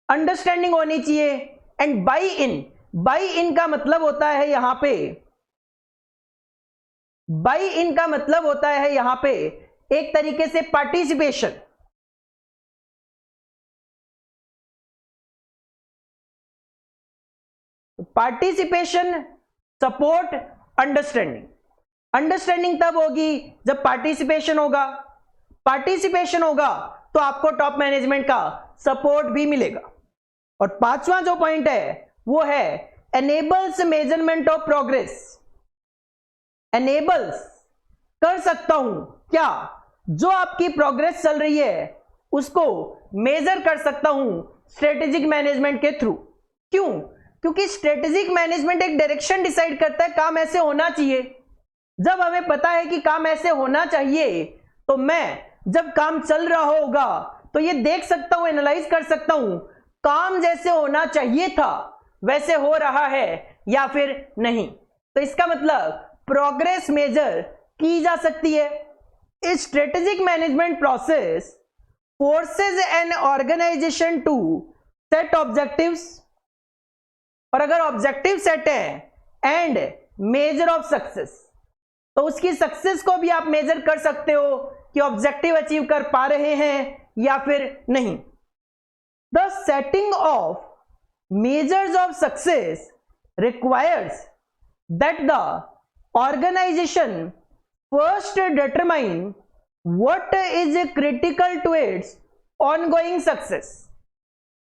अंडरस्टैंडिंग होनी चाहिए एंड बाई इन. बाई इन का मतलब होता है यहां पे, बाई इन का मतलब होता है यहां पे एक तरीके से participation. Participation, support, understanding. Understanding तब होगी जब पार्टिसिपेशन होगा, पार्टिसिपेशन होगा तो आपको टॉप मैनेजमेंट का सपोर्ट भी मिलेगा। और पांचवा जो पॉइंट है वो है enables measurement of progress. Enables कर सकता हूं क्या, जो आपकी प्रोग्रेस चल रही है उसको मेजर कर सकता हूं स्ट्रेटेजिक मैनेजमेंट के थ्रू। क्यों? क्योंकि स्ट्रेटेजिक मैनेजमेंट एक डायरेक्शन डिसाइड करता है, काम ऐसे होना चाहिए। जब हमें पता है कि काम ऐसे होना चाहिए तो मैं जब काम चल रहा होगा तो ये देख सकता हूं, एनालाइज कर सकता हूं काम जैसे होना चाहिए था वैसे हो रहा है या फिर नहीं। तो इसका मतलब प्रोग्रेस मेजर की जा सकती है। इस strategic management process forces an organization to set objectives, और अगर ऑब्जेक्टिव सेट है एंड मेजर ऑफ सक्सेस, तो उसकी सक्सेस को भी आप मेजर कर सकते हो कि ऑब्जेक्टिव अचीव कर पा रहे हैं या फिर नहीं। The setting of measures of success requires that the organization first determine what is critical to its ongoing success,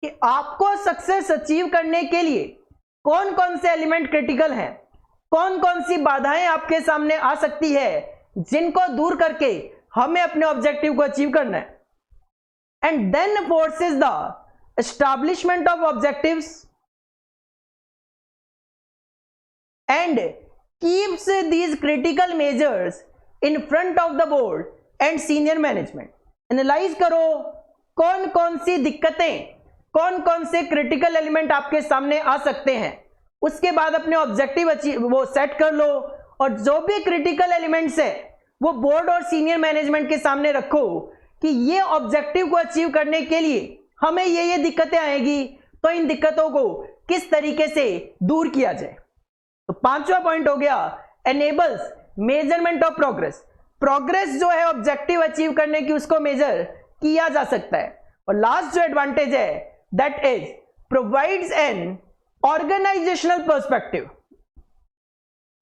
कि आपको सक्सेस अचीव करने के लिए कौन कौन से एलिमेंट क्रिटिकल हैं, कौन कौन सी बाधाएं आपके सामने आ सकती है जिनको दूर करके हमें अपने ऑब्जेक्टिव को अचीव करना है। And then forces the establishment of objectives and keeps these critical measures in front of the board and senior management। Analyse करो कौन कौन सी दिक्कतें, कौन कौन से क्रिटिकल एलिमेंट आपके सामने आ सकते हैं, उसके बाद अपने ऑब्जेक्टिव वो सेट कर लो, और जो भी क्रिटिकल एलिमेंट्स है वो बोर्ड और सीनियर मैनेजमेंट के सामने रखो कि ये ऑब्जेक्टिव को अचीव करने के लिए हमें ये दिक्कतें आएगी, तो इन दिक्कतों को किस तरीके से दूर किया जाए। तो पांचवा पॉइंट हो गया enables measurement of progress. Progress जो है ऑब्जेक्टिव अचीव करने की उसको मेजर किया जा सकता है। और लास्ट जो एडवांटेज है that is provides an organisational perspective.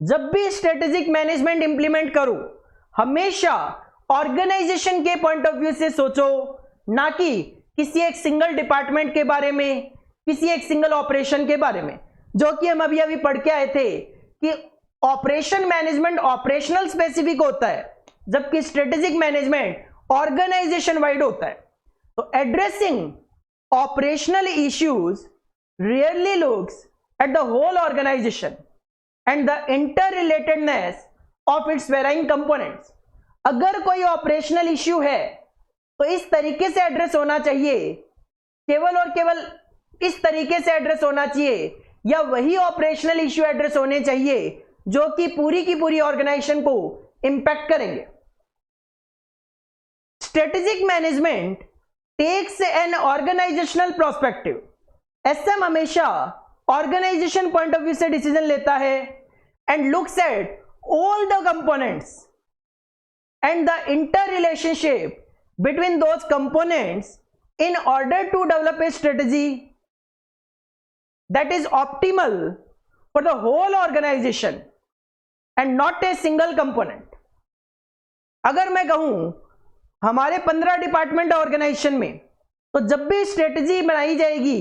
जब भी स्ट्रेटेजिक मैनेजमेंट इंप्लीमेंट करो हमेशा ऑर्गेनाइजेशन के पॉइंट ऑफ व्यू से सोचो, ना कि किसी एक सिंगल डिपार्टमेंट के बारे में, किसी एक सिंगल ऑपरेशन के बारे में, जो कि हम अभी पढ़ के आए थे कि ऑपरेशन मैनेजमेंट ऑपरेशनल स्पेसिफिक होता है जबकि स्ट्रेटेजिक मैनेजमेंट ऑर्गेनाइजेशन वाइड होता है। तो addressing operational issues rarely looks at the whole organisation and the interrelatedness of its varying components. अगर कोई ऑपरेशनल इश्यू है तो इस तरीके से एड्रेस होना चाहिए, केवल और केवल इस तरीके से एड्रेस होना चाहिए, या वही ऑपरेशनल इश्यू एड्रेस होने चाहिए जो कि पूरी की पूरी ऑर्गेनाइजेशन को इंपैक्ट करेंगे। Strategic management takes an organisational perspective. SM हमेशा ऑर्गेनाइजेशन पॉइंट ऑफ व्यू से डिसीजन लेता है and looks at all the components and the inter relationship between those components in order to develop a strategy that is optimal for the whole organization and not a single component। अगर मैं कहूं हमारे 15 department organisation में, तो जब भी strategy बनाई जाएगी,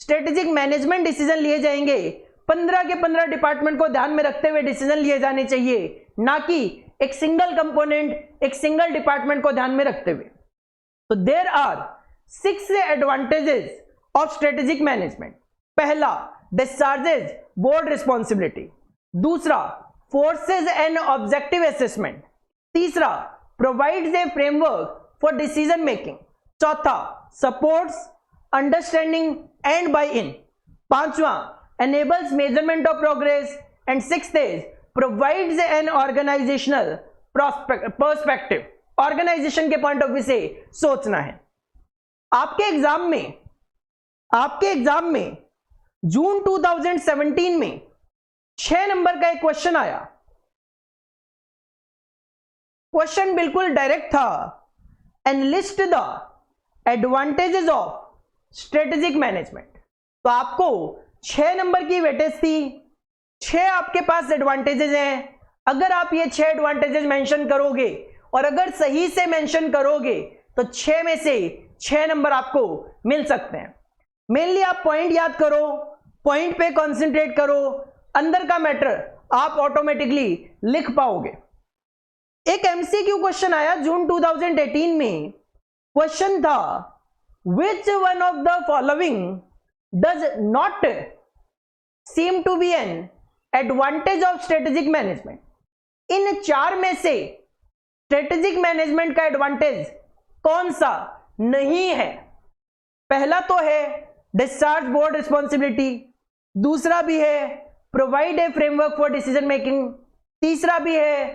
स्ट्रेटेजिक मैनेजमेंट डिसीजन लिए जाएंगे, 15 के 15 डिपार्टमेंट को ध्यान में रखते हुए डिसीजन लिए जाने चाहिए, ना कि एक सिंगल कंपोनेंट, एक सिंगल डिपार्टमेंट को ध्यान में रखते हुए। तो there are 6 advantages of strategic management. पहला, डिस्चार्जेस बोर्ड रिस्पॉन्सिबिलिटी। दूसरा, फोर्सेज एन ऑब्जेक्टिव असेसमेंट। तीसरा, provides a framework for decision making. चौथा, supports understanding and buy in. पांचवा, enables measurement of progress, and sixth is provides an organizational perspective। Organization के point of view से सोचना है। आपके exam में जून 2017 में 6 नंबर का एक क्वेश्चन आया। क्वेश्चन बिल्कुल डायरेक्ट था, analyst the advantages of strategic management. तो आपको 6 नंबर की वेटेज थी, 6 आपके पास एडवांटेजेस हैं। अगर आप ये 6 एडवांटेजेस मेंशन करोगे और अगर सही से मेंशन करोगे तो 6 में से 6 नंबर आपको मिल सकते हैं। मेनली आप पॉइंट याद करो, पॉइंट पे कंसंट्रेट करो, अंदर का मैटर आप ऑटोमेटिकली लिख पाओगे। एक एमसीक्यू क्वेश्चन आया जून 2018 में, क्वेश्चन था which one of the following does not seem to be an advantage of strategic management. इन 4 में से स्ट्रेटेजिक मैनेजमेंट का एडवांटेज कौन सा नहीं है? पहला तो है डिस्चार्ज बोर्ड रिस्पॉन्सिबिलिटी, दूसरा भी है provide a framework for decision making, तीसरा भी है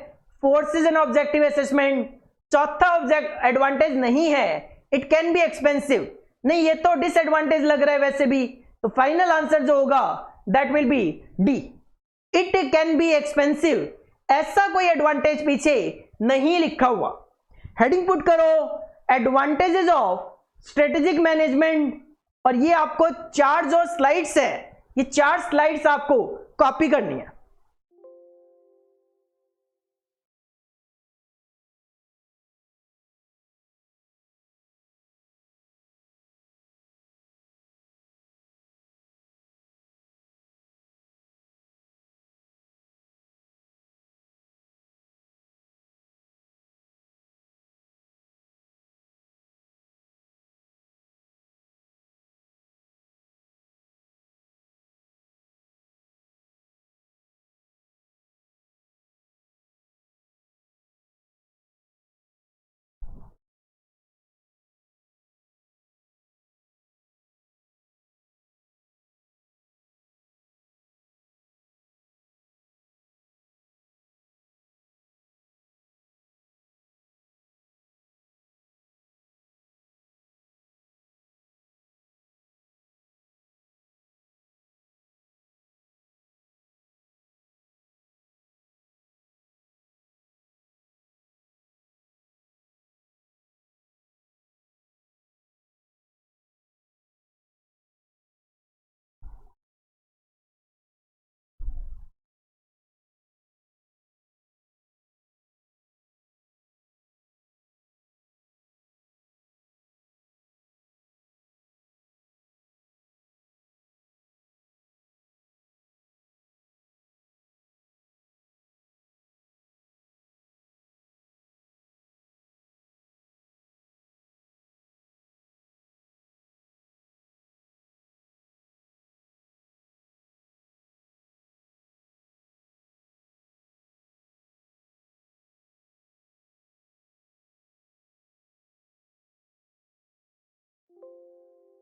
फोर्सेस एंड ऑब्जेक्टिव असेसमेंट, चौथा एडवांटेज नहीं है इट कैन बी एक्सपेंसिव। नहीं, ये तो डिसएडवांटेज लग रहा है वैसे भी, तो फाइनल आंसर जो होगा that will be D, it can be expensive. ऐसा कोई एडवांटेज पीछे नहीं लिखा हुआ। हेडिंग पुट करो एडवांटेजेस ऑफ स्ट्रेटेजिक मैनेजमेंट, और ये आपको 4 जो स्लाइड्स है, ये 4 स्लाइड्स आपको कॉपी करनी है।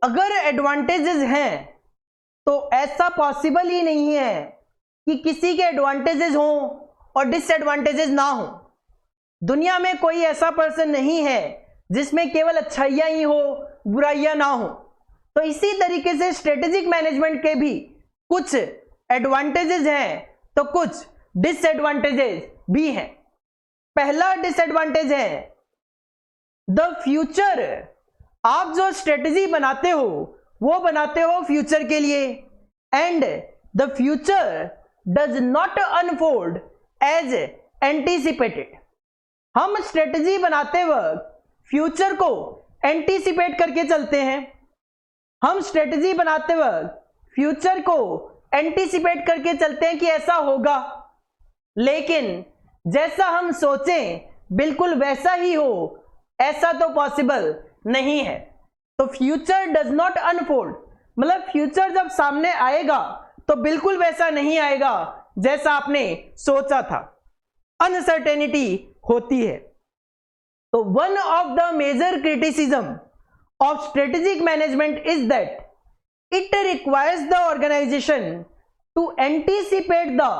अगर एडवांटेजेस हैं तो ऐसा पॉसिबल ही नहीं है कि किसी के एडवांटेजेस हों और डिसएडवांटेजेस ना हो। दुनिया में कोई ऐसा पर्सन नहीं है जिसमें केवल अच्छाइयां ही हो, बुराइयां ना हो। तो इसी तरीके से स्ट्रेटेजिक मैनेजमेंट के भी कुछ एडवांटेजेस हैं तो कुछ डिसएडवांटेजेस भी हैं। पहला डिसएडवांटेज है द फ्यूचर। आप जो स्ट्रेटेजी बनाते हो वो बनाते हो फ्यूचर के लिए, and the future does not unfold as anticipated. हम स्ट्रेटेजी बनाते वक्त फ्यूचर को एंटीसिपेट करके चलते हैं। हम स्ट्रेटेजी बनाते वक्त फ्यूचर को एंटीसिपेट करके चलते हैं कि ऐसा होगा, लेकिन जैसा हम सोचें बिल्कुल वैसा ही हो, ऐसा तो पॉसिबल नहीं है। तो फ्यूचर डज नॉट अनफोल्ड, मतलब फ्यूचर जब सामने आएगा तो बिल्कुल वैसा नहीं आएगा जैसा आपने सोचा था, अनसर्टेनिटी होती है। तो one of the major criticism of strategic management is that it requires the organization to anticipate the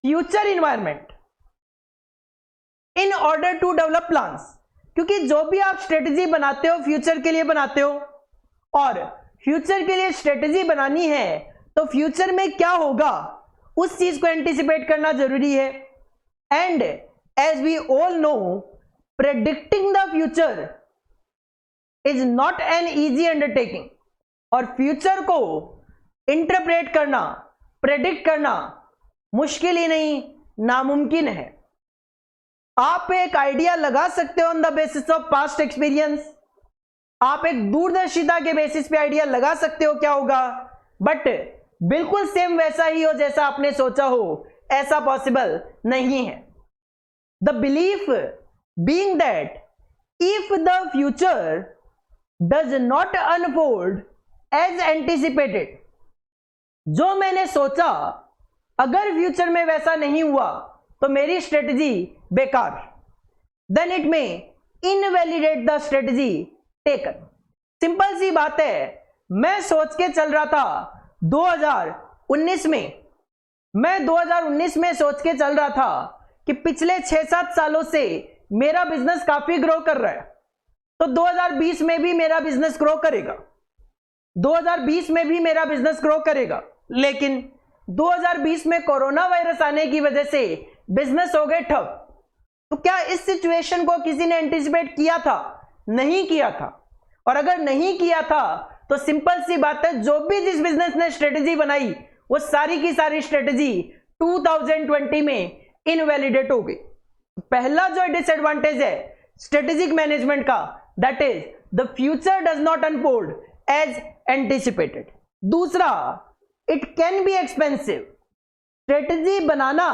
future environment in order to develop plans. क्योंकि जो भी आप स्ट्रेटेजी बनाते हो फ्यूचर के लिए बनाते हो, और फ्यूचर के लिए स्ट्रेटेजी बनानी है तो फ्यूचर में क्या होगा उस चीज को एंटीसिपेट करना जरूरी है। And as we all know, predicting the future is not an easy undertaking, और फ्यूचर को इंटरप्रेट करना, प्रेडिक्ट करना मुश्किल ही नहीं, नामुमकिन है। आप एक आइडिया लगा सकते हो on the basis of past experience, आप एक दूरदर्शिता के बेसिस पे आइडिया लगा सकते हो क्या होगा, बट बिल्कुल सेम वैसा ही हो जैसा आपने सोचा हो, ऐसा पॉसिबल नहीं है। The belief being that if the future does not unfold as anticipated, जो मैंने सोचा अगर फ्यूचर में वैसा नहीं हुआ तो मेरी स्ट्रेटजी बेकार, then it may invalidate the strategy taken. Simple सी बात है, मैं सोच के चल रहा था 2019 में, मैं 2019 में सोच के चल रहा था कि पिछले 6-7 सालों से मेरा बिजनेस काफी ग्रो कर रहा है, तो 2020 में भी मेरा बिजनेस ग्रो करेगा, 2020 में भी मेरा बिजनेस ग्रो करेगा। लेकिन 2020 में कोरोना वायरस आने की वजह से बिजनेस हो गए ठप। तो क्या इस सिचुएशन को किसी ने एंटिसिपेट किया था? नहीं किया था। और अगर नहीं किया था तो सिंपल सी बात है, जो भी जिस बिजनेस ने स्ट्रेटजी बनाई वो सारी की सारी स्ट्रेटजी 2020 में इनवैलिडेट हो गई। पहला जो डिसएडवांटेज है स्ट्रेटेजिक मैनेजमेंट का, that is the future does not unfold as anticipated. दूसरा, it can be expensive. Strategy बनाना,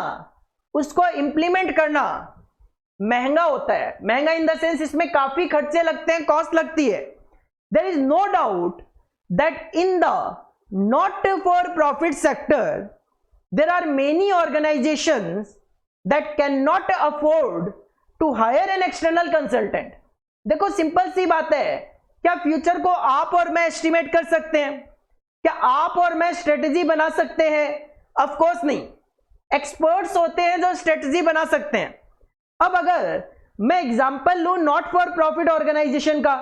उसको इंप्लीमेंट करना महंगा होता है। महंगा इन द सेंस इसमें काफी खर्चे लगते हैं, कॉस्ट लगती है। There is no doubt that in the not for profit sector there are many organizations that cannot afford to hire an external consultant। देखो सिंपल सी बात है, क्या फ्यूचर को आप और मैं एस्टिमेट कर सकते हैं? क्या आप और मैं स्ट्रेटजी बना सकते हैं? ऑफ कोर्स नहीं। एक्सपर्ट्स होते हैं जो स्ट्रेटजी बना सकते हैं। अब अगर मैं एग्जांपल लूं नॉट फॉर प्रॉफिट ऑर्गेनाइजेशन का,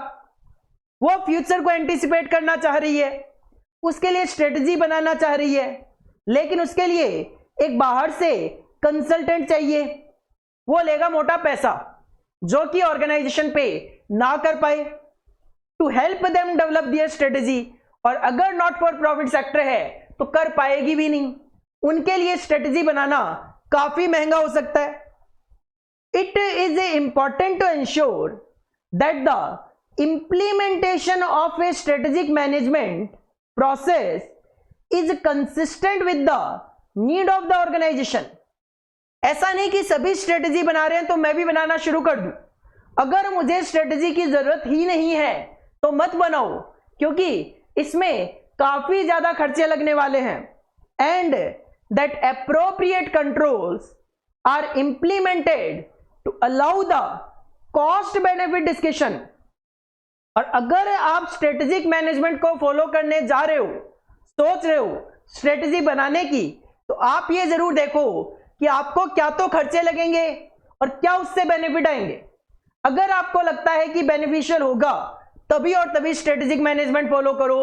वो फ्यूचर को एंटिसिपेट करना चाह रही है, उसके लिए स्ट्रेटजी बनाना चाह रही है, लेकिन उसके लिए एक बाहर से कंसल्टेंट चाहिए, वो लेगा मोटा पैसा जो कि ऑर्गेनाइजेशन पे ना कर पाए to help them develop their strategy. और अगर नॉट फॉर प्रॉफिट सेक्टर है तो कर पाएगी भी नहीं, उनके लिए स्ट्रेटजी बनाना काफी महंगा हो सकता है। It is important to ensure that the implementation of a strategic management process is consistent with the need of the organization. ऐसा नहीं कि सभी स्ट्रेटजी बना रहे हैं तो मैं भी बनाना शुरू कर दूं। अगर मुझे स्ट्रेटजी की जरूरत ही नहीं है तो मत बनाओ, क्योंकि इसमें काफी ज्यादा खर्चे लगने वाले हैं। And that appropriate controls are implemented to allow the cost benefit discussion. और अगर आप स्ट्रेटेजिक मैनेजमेंट को फॉलो करने जा रहे हो, सोच रहे हो स्ट्रेटजी बनाने की, तो आप ये जरूर देखो कि आपको क्या तो खर्चे लगेंगे और क्या उससे बेनिफिट आएंगे। अगर आपको लगता है कि बेनिफिशियल होगा तभी और तभी स्ट्रेटेजिक मैनेजमेंट फॉलो करो,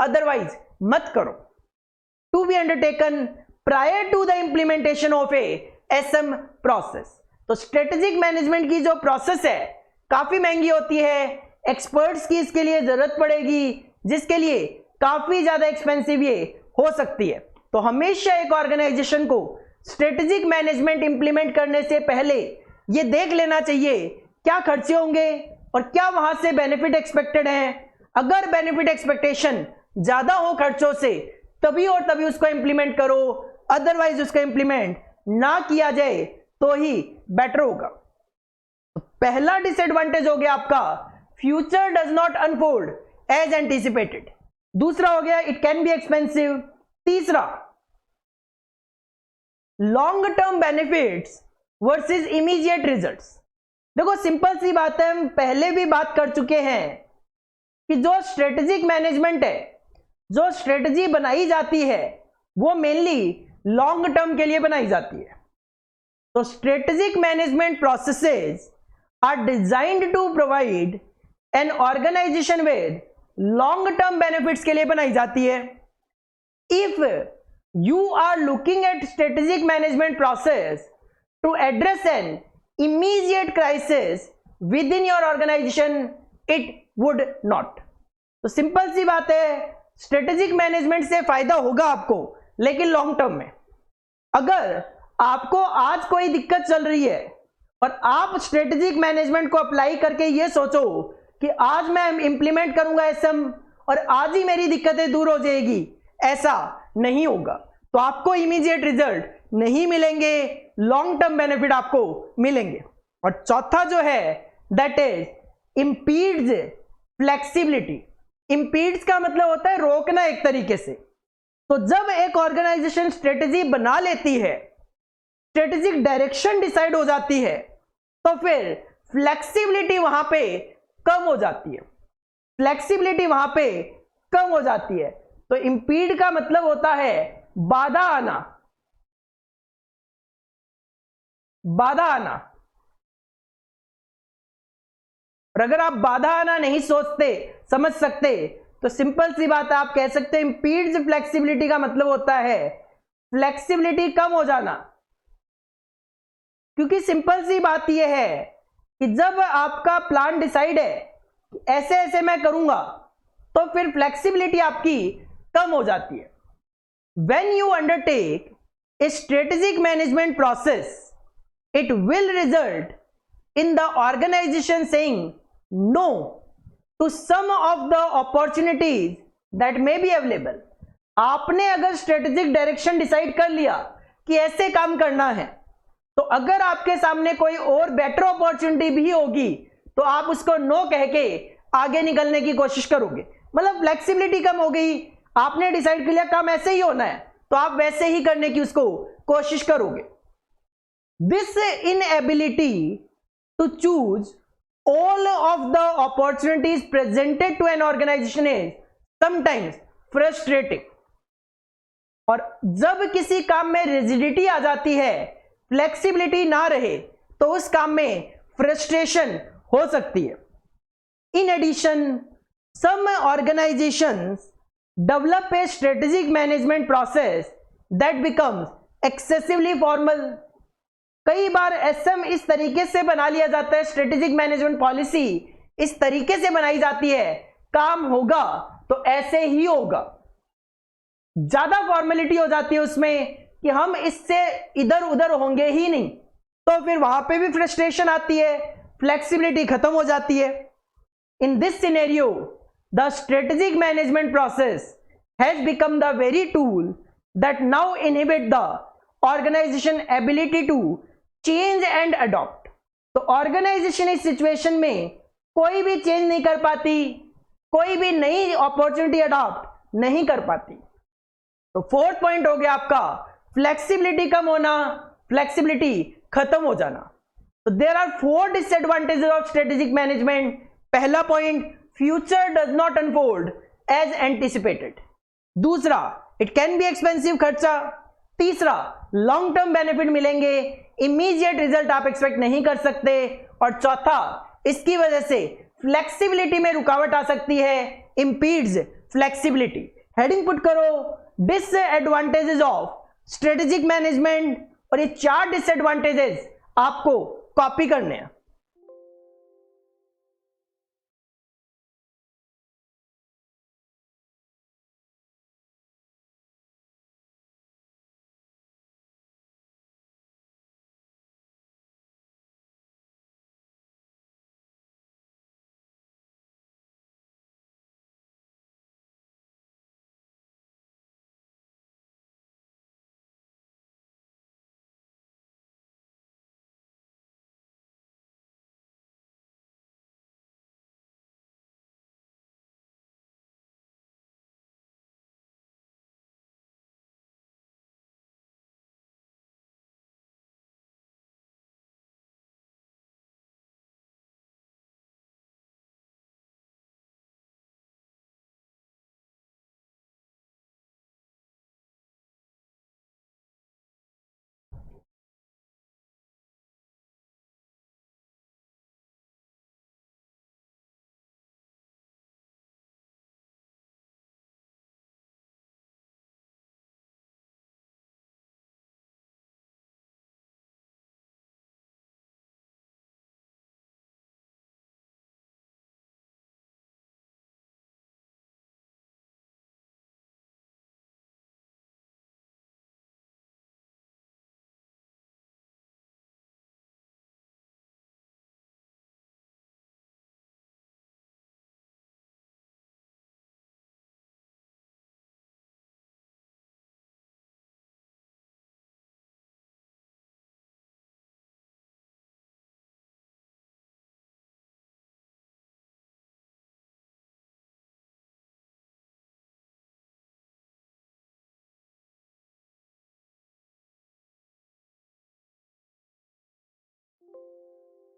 अदरवाइज मत करो। To be undertaken prior to the implementation of a SM process. तो स्ट्रेटेजिक मैनेजमेंट की जो प्रोसेस है काफी महंगी होती है, एक्सपर्ट्स की इसके लिए जरूरत पड़ेगी, जिसके लिए काफी ज्यादा एक्सपेंसिव ये हो सकती है। तो हमेशा एक ऑर्गेनाइजेशन को स्ट्रेटेजिक मैनेजमेंट इंप्लीमेंट करने से पहले ये देख लेना चाहिए क्या खर्चे होंगे और क्या वहां से बेनिफिट एक्सपेक्टेड है। अगर बेनिफिट एक्सपेक्टेशन ज्यादा हो खर्चों से तभी और तभी उसको इंप्लीमेंट करो, अदरवाइज उसको इंप्लीमेंट ना किया जाए तो ही बेटर होगा। पहला डिसएडवांटेज हो गया आपका future does not unfold as anticipated. दूसरा हो गया इट कैन बी एक्सपेंसिव। तीसरा long term benefits versus immediate results. देखो सिंपल सी बात है, हम पहले भी बात कर चुके हैं कि जो स्ट्रेटेजिक मैनेजमेंट है, जो स्ट्रेटजी बनाई जाती है वो मेनली लॉन्ग टर्म के लिए बनाई जाती है। तो strategic management processes are designed to provide an organisation with long term benefits के लिए बनाई जाती है। If you are looking at strategic management process to address an immediate crisis within your organization, it would not। तो simple सी बात है, strategic management से फायदा होगा आपको, लेकिन लॉन्ग टर्म में। अगर आपको आज कोई दिक्कत चल रही है और आप स्ट्रेटेजिक मैनेजमेंट को अप्लाई करके ये सोचो कि आज मैं इंप्लीमेंट करूंगा एसएम और आज ही मेरी दिक्कतें दूर हो जाएगी, ऐसा नहीं होगा। तो आपको इमीडिएट रिजल्ट नहीं मिलेंगे, लॉन्ग टर्म बेनिफिट आपको मिलेंगे। और चौथा जो है दैट इज इंपीड्स फ्लेक्सिबिलिटी। इंपीड्स का मतलब होता है रोकना एक तरीके से। तो जब एक ऑर्गेनाइजेशन स्ट्रेटेजी बना लेती है, स्ट्रेटेजिक डायरेक्शन डिसाइड हो जाती है, तो फिर फ्लेक्सिबिलिटी वहां पे कम हो जाती है, फ्लेक्सिबिलिटी वहां पे कम हो जाती है। तो इंपीड का मतलब होता है बाधा आना, बाधा आना। और अगर आप बाधा आना नहीं सोचते समझ सकते तो सिंपल सी बात है, आप कह सकते हैं इंपीड्स फ्लेक्सिबिलिटी का मतलब होता है फ्लेक्सिबिलिटी कम हो जाना। क्योंकि सिंपल सी बात यह है कि जब आपका प्लान डिसाइड है ऐसे ऐसे मैं करूंगा, तो फिर फ्लेक्सिबिलिटी आपकी कम हो जाती है। When you undertake a strategic management process, it will result in the organization saying no to some of the opportunities that may be available. आपने अगर स्ट्रेटेजिक डायरेक्शन डिसाइड कर लिया कि ऐसे काम करना है, तो अगर आपके सामने कोई और बेटर अपॉर्चुनिटी भी होगी तो आप उसको नो कह के आगे निकलने की कोशिश करोगे। मतलब फ्लेक्सिबिलिटी कम हो गई, आपने डिसाइड कर लिया काम ऐसे ही होना है तो आप वैसे ही करने की उसको कोशिश करोगे। This inability to choose all of the opportunities presented to an organisation is sometimes frustrating. और जब किसी काम में रिजिडिटी आ जाती है, फ्लेक्सिबिलिटी ना रहे, तो उस काम में फ्रस्ट्रेशन हो सकती है। In addition some organisations develop a strategic management process that becomes excessively formal। कई बार एसएम इस तरीके से बना लिया जाता है, स्ट्रेटेजिक मैनेजमेंट पॉलिसी इस तरीके से बनाई जाती है, काम होगा तो ऐसे ही होगा, ज्यादा फॉर्मेलिटी हो जाती है उसमें कि हम इससे इधर उधर होंगे ही नहीं, तो फिर वहां पे भी फ्रस्ट्रेशन आती है, फ्लेक्सिबिलिटी खत्म हो जाती है। In this scenario the strategic management process has become the very tool that now inhibit the organization ability to change and adopt। तो ऑर्गेनाइजेशन इस सिचुएशन में कोई भी चेंज नहीं कर पाती, कोई भी नई अपॉर्चुनिटी अडॉप्ट नहीं कर पाती। तो फोर्थ पॉइंट हो गया आपका फ्लेक्सिबिलिटी कम होना, फ्लेक्सिबिलिटी खत्म हो जाना। तो there are 4 disadvantages of strategic management. पहला point, future does not unfold as anticipated. दूसरा, इट कैन बी एक्सपेंसिव, खर्चा। तीसरा, लॉन्ग टर्म बेनिफिट मिलेंगे, इमीडिएट रिजल्ट आप एक्सपेक्ट नहीं कर सकते। और चौथा, इसकी वजह से फ्लेक्सिबिलिटी में रुकावट आ सकती है, इंपीड्स फ्लेक्सिबिलिटी। हेडिंग पुट करो डिसएडवांटेजेस ऑफ स्ट्रेटेजिक मैनेजमेंट, और ये 4 डिसएडवांटेजेस आपको कॉपी करने हैं।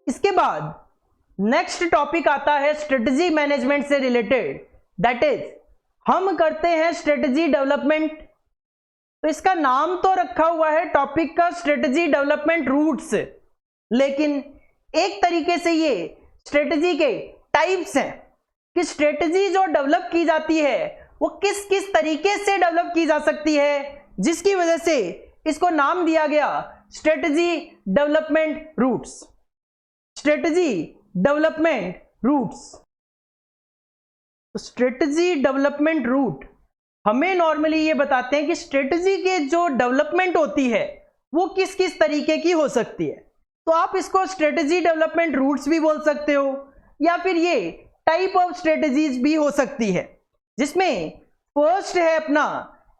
इसके बाद नेक्स्ट टॉपिक आता है स्ट्रेटजी मैनेजमेंट से रिलेटेड, दैट इज हम करते हैं स्ट्रेटजी डेवलपमेंट। तो इसका नाम तो रखा हुआ है टॉपिक का स्ट्रेटजी डेवलपमेंट रूट्स, लेकिन एक तरीके से ये स्ट्रेटजी के टाइप्स हैं कि स्ट्रेटजी जो डेवलप की जाती है वो किस किस तरीके से डेवलप की जा सकती है, जिसकी वजह से इसको नाम दिया गया strategy development routes. Strategy development routes. Strategy development route हमें नॉर्मली ये बताते हैं कि स्ट्रेटजी के जो डेवलपमेंट होती है वो किस किस तरीके की हो सकती है। तो आप इसको स्ट्रेटजी डेवलपमेंट रूट्स भी बोल सकते हो, या फिर ये टाइप ऑफ स्ट्रेटजीज भी हो सकती है, जिसमें फर्स्ट है अपना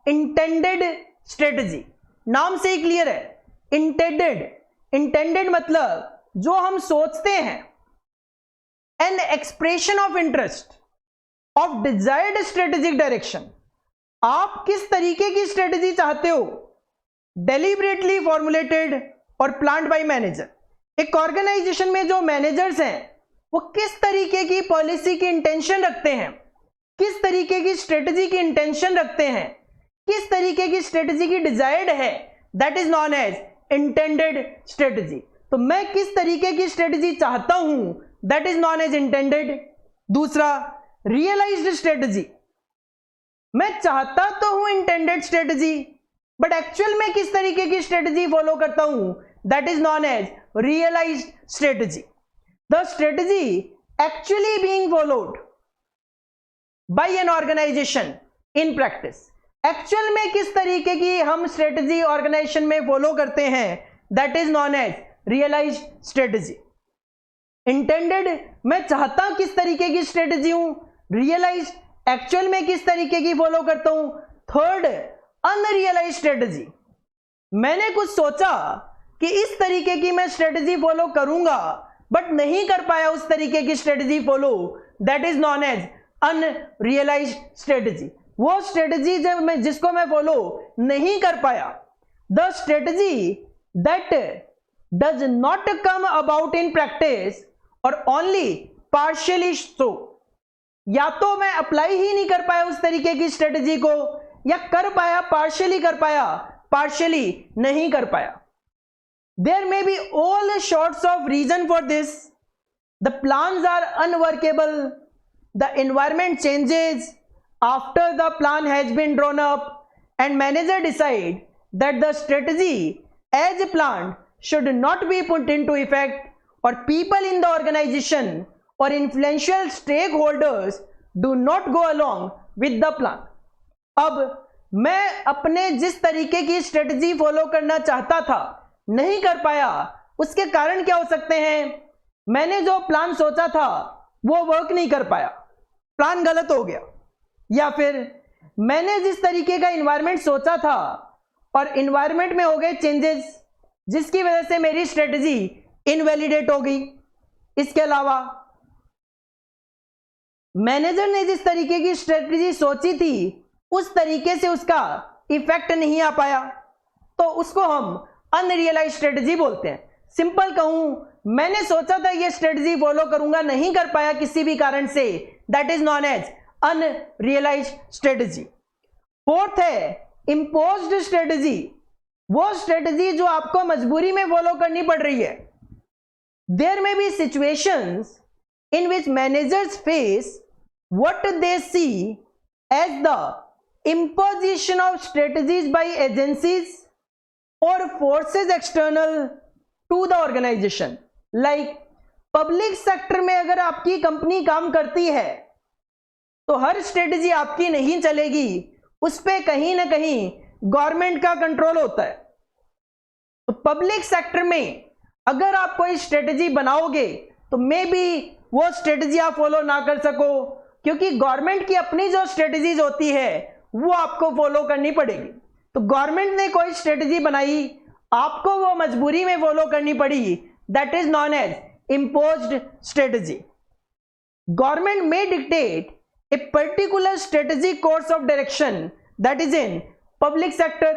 इंटेंडेड स्ट्रेटजी। नाम से ही क्लियर है, इंटेंडेड मतलब जो हम सोचते हैं, an expression of interest of desired strategic direction. आप किस तरीके की स्ट्रेटजी चाहते हो, डेलिबरेटली फॉर्मुलेटेड और प्लान्ड बाय मैनेजर। एक ऑर्गेनाइजेशन में जो मैनेजर्स हैं वो किस तरीके की पॉलिसी की इंटेंशन रखते हैं, किस तरीके की स्ट्रेटजी की इंटेंशन रखते हैं, किस तरीके की स्ट्रेटजी की डिजायर्ड है, that is known as intended strategy. तो मैं किस तरीके की स्ट्रेटजी चाहता हूं, that is known as intended. दूसरा रियलाइज्ड स्ट्रेटजी, मैं चाहता तो हूं इंटेंडेड स्ट्रेटजी, बट एक्चुअल में किस तरीके की स्ट्रेटजी फॉलो करता हूं, that is known as realised strategy. The strategy actually being followed by an organisation in practice. Actual में किस तरीके की हम स्ट्रेटजी ऑर्गेनाइजेशन में फॉलो करते हैं, that is known as realised strategy. Intended मैं चाहता किस तरीके की स्ट्रेटजी हूं, रियलाइज्ड एक्चुअल में किस तरीके की फॉलो करता हूं। थर्ड अनरियलाइज्ड स्ट्रेटजी, मैंने कुछ सोचा कि इस तरीके की मैं स्ट्रेटजी फॉलो करूंगा बट नहीं कर पाया उस तरीके की strategy follow, that is known as unrealised strategy. वो स्ट्रेटजी जिसको मैं फॉलो नहीं कर पाया। The strategy that does not come about in practice और ओनली पार्शियली सो, या तो मैं अप्लाई ही नहीं कर पाया उस तरीके की स्ट्रेटजी को, या कर पाया पार्शियली कर पाया, पार्शियली नहीं कर पाया। There may be all sorts of reason for this. The plans are unworkable. The environment changes after the plan has been drawn up, and manager decide that the strategy as planned should not be put into effect, or people in the organization or influential stakeholders do not go along with the plan. अब मैं अपने जिस तरीके की strategy follow करना चाहता था नहीं कर पाया, उसके कारण क्या हो सकते हैं, मैंने जो प्लान सोचा था वो वर्क नहीं कर पाया, प्लान गलत हो गया, या फिर मैंने जिस तरीके का एनवायरनमेंट सोचा था और एनवायरनमेंट में हो गए चेंजेस जिसकी वजह से मेरी स्ट्रेटजी इनवैलिडेट हो गई। इसके अलावा मैनेजर ने जिस तरीके की स्ट्रेटजी सोची थी उस तरीके से उसका इफेक्ट नहीं आ पाया, तो उसको हम अनरियलाइज स्ट्रेटजी बोलते हैं। सिंपल कहूं, मैंने सोचा था ये स्ट्रेटजी फॉलो करूंगा, नहीं कर पाया किसी भी कारण से, that is known as unrealised strategy. Fourth है इंपोज्ड स्ट्रेटजी, वो स्ट्रेटजी जो आपको मजबूरी में फॉलो करनी पड़ रही है। There may be situations in which managers face what they see as the imposition of strategies by agencies or forces external to the organization. Like public sector में अगर आपकी कंपनी काम करती है तो हर स्ट्रेटजी आपकी नहीं चलेगी, उस पे कहीं ना कहीं गवर्नमेंट का कंट्रोल होता है। तो पब्लिक सेक्टर में अगर आप कोई स्ट्रेटजी बनाओगे तो मे बी वो स्ट्रेटजी आप फॉलो ना कर सको, क्योंकि गवर्नमेंट की अपनी जो स्ट्रेटजीज होती है वो आपको फॉलो करनी पड़ेगी। तो गवर्नमेंट ने कोई स्ट्रेटजी बनाई, आपको वो मजबूरी में फॉलो करनी पड़ी, that is known as imposed strategy. Government may dictate a particular strategic course of direction that is in public sector.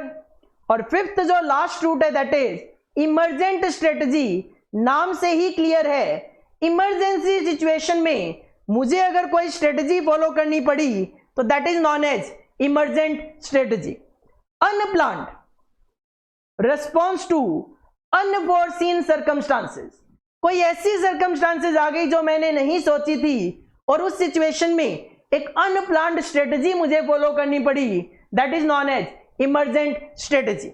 और फिफ्थ जो लास्ट रूट है दैट इज इमरजेंट स्ट्रेटजी, नाम से ही क्लियर है, इमरजेंसी सिचुएशन में मुझे अगर कोई स्ट्रेटजी फॉलो करनी पड़ी तो that is known as emergent strategy. Unplanned, response to unforeseen circumstances, कोई ऐसी सर्कमस्टांसेस आ गई जो मैंने नहीं सोची थी और उस सिचुएशन में एक अनप्लान्ड स्ट्रेटजी मुझे फॉलो करनी पड़ी, that is known as emergent strategy.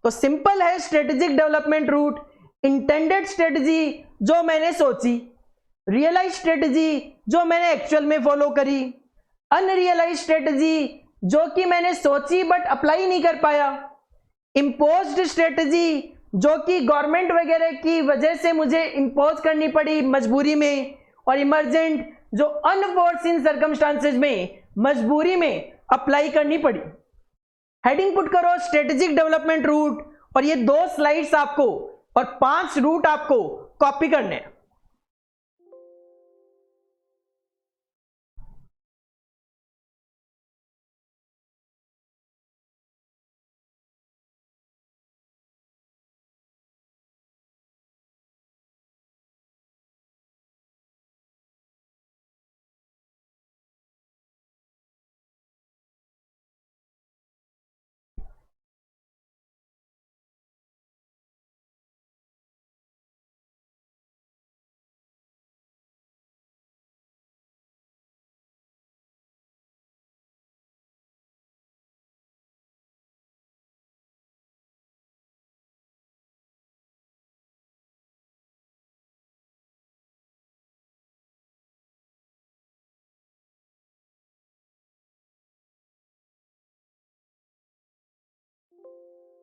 तो सिंपल है strategic development route, intended strategy जो मैंने सोची, रियलाइज स्ट्रेटजी जो मैंने एक्चुअल में फॉलो करी, अनरियलाइज स्ट्रेटजी जो कि मैंने सोची बट अप्लाई नहीं कर पाया, इंपोज्ड स्ट्रेटजी जो कि गवर्नमेंट वगैरह की वजह से मुझे इंपोज करनी पड़ी मजबूरी में, और इमरजेंट जो अनफोर्सीन सर्कमस्टांसेस में मजबूरी में अप्लाई करनी पड़ी। हेडिंग पुट करो स्ट्रेटेजिक डेवलपमेंट रूट, और ये 2 स्लाइड्स आपको और 5 रूट आपको कॉपी करने हैं।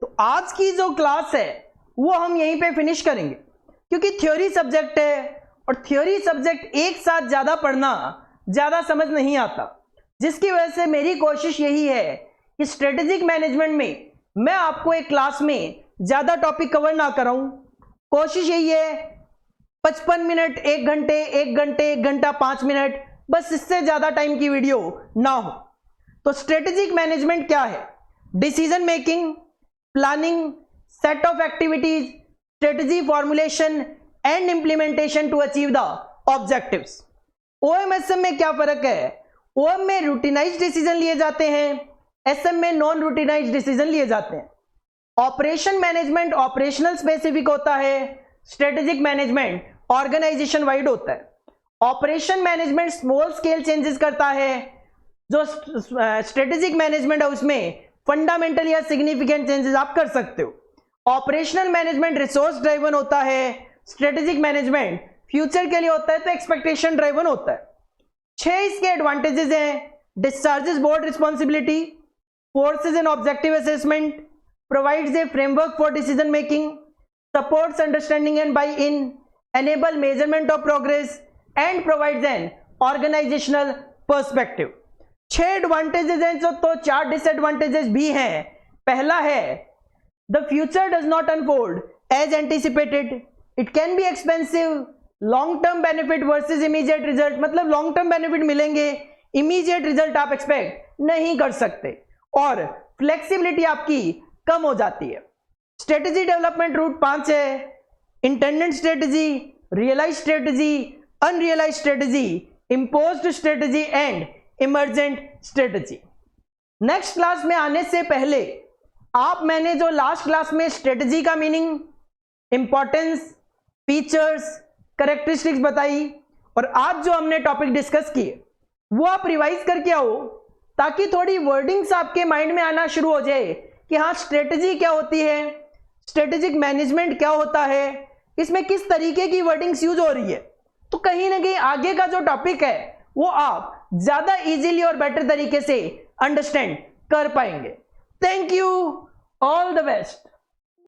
तो आज की जो क्लास है वो हम यहीं पे फिनिश करेंगे, क्योंकि थ्योरी सब्जेक्ट है और थ्योरी सब्जेक्ट एक साथ ज्यादा पढ़ना ज्यादा समझ नहीं आता, जिसकी वजह से मेरी कोशिश यही है कि स्ट्रेटेजिक मैनेजमेंट में मैं आपको एक क्लास में ज्यादा टॉपिक कवर ना कराऊं। कोशिश यही है 55 मिनट, 1 घंटे, 1 घंटे, 1 घंटा 5 मिनट, बस इससे ज्यादा टाइम की वीडियो ना हो। तो स्ट्रेटेजिक मैनेजमेंट क्या है? Decision making, planning, set of activities, strategy formulation and implementation to achieve the objectives. OM SM में क्या फर्क है? ओएम में रूटीनाइज डिसीजन लिए जाते हैं, एसएम में नॉन रूटीनाइज डिसीजन लिए जाते हैं। ऑपरेशन मैनेजमेंट ऑपरेशनल स्पेसिफिक होता है, स्ट्रेटेजिक मैनेजमेंट ऑर्गेनाइजेशन वाइड होता है। Operation management small scale changes करता है, जो स्ट्रेटेजिक मैनेजमेंट है उसमें फंडामेंटल या सिग्निफिकेंट चेंजेस आप कर सकते हो। ऑपरेशनल मैनेजमेंट रिसोर्स ड्राइवन होता है, स्ट्रेटेजिक मैनेजमेंट फ्यूचर के लिए होता है तो एक्सपेक्टेशन ड्राइवन होता है। 6 इसके एडवांटेजेस हैं: discharges board responsibility, forces and objective assessment, provides a framework for decision making, supports understanding and buy in, enable measurement of progress and provides an organisational perspective. 6 advantages हैं तो 4 disadvantages भी हैं। पहला है the future does not unfold as anticipated, it can be expensive, long term benefit versus immediate result, मतलब long term benefit मिलेंगे, immediate result आप expect नहीं कर सकते, और फ्लेक्सिबिलिटी आपकी कम हो जाती है। स्ट्रेटेजी डेवलपमेंट रूट 5 है: intended strategy, realised strategy, unrealised strategy, imposed strategy and emergent strategy. Next class में आने से पहले मैंने जो लास्ट क्लास में स्ट्रेटेजी का मीनिंग, इंपॉर्टेंस, फीचर्स, कैरेक्टरिस्टिक्स बताई, और आज जो हमने टॉपिक डिस्कस किए वो आप रिवाइज करके आओ, ताकि थोड़ी वर्डिंग्स आपके माइंड में आना शुरू हो जाए कि हाँ स्ट्रेटेजी क्या होती है, स्ट्रेटेजिक मैनेजमेंट क्या होता है, इसमें किस तरीके की वर्डिंग्स यूज हो रही है। तो कहीं ना कहीं आगे का जो टॉपिक है वो आप ज्यादा इजीली और बेटर तरीके से अंडरस्टैंड कर पाएंगे। Thank you, all the best.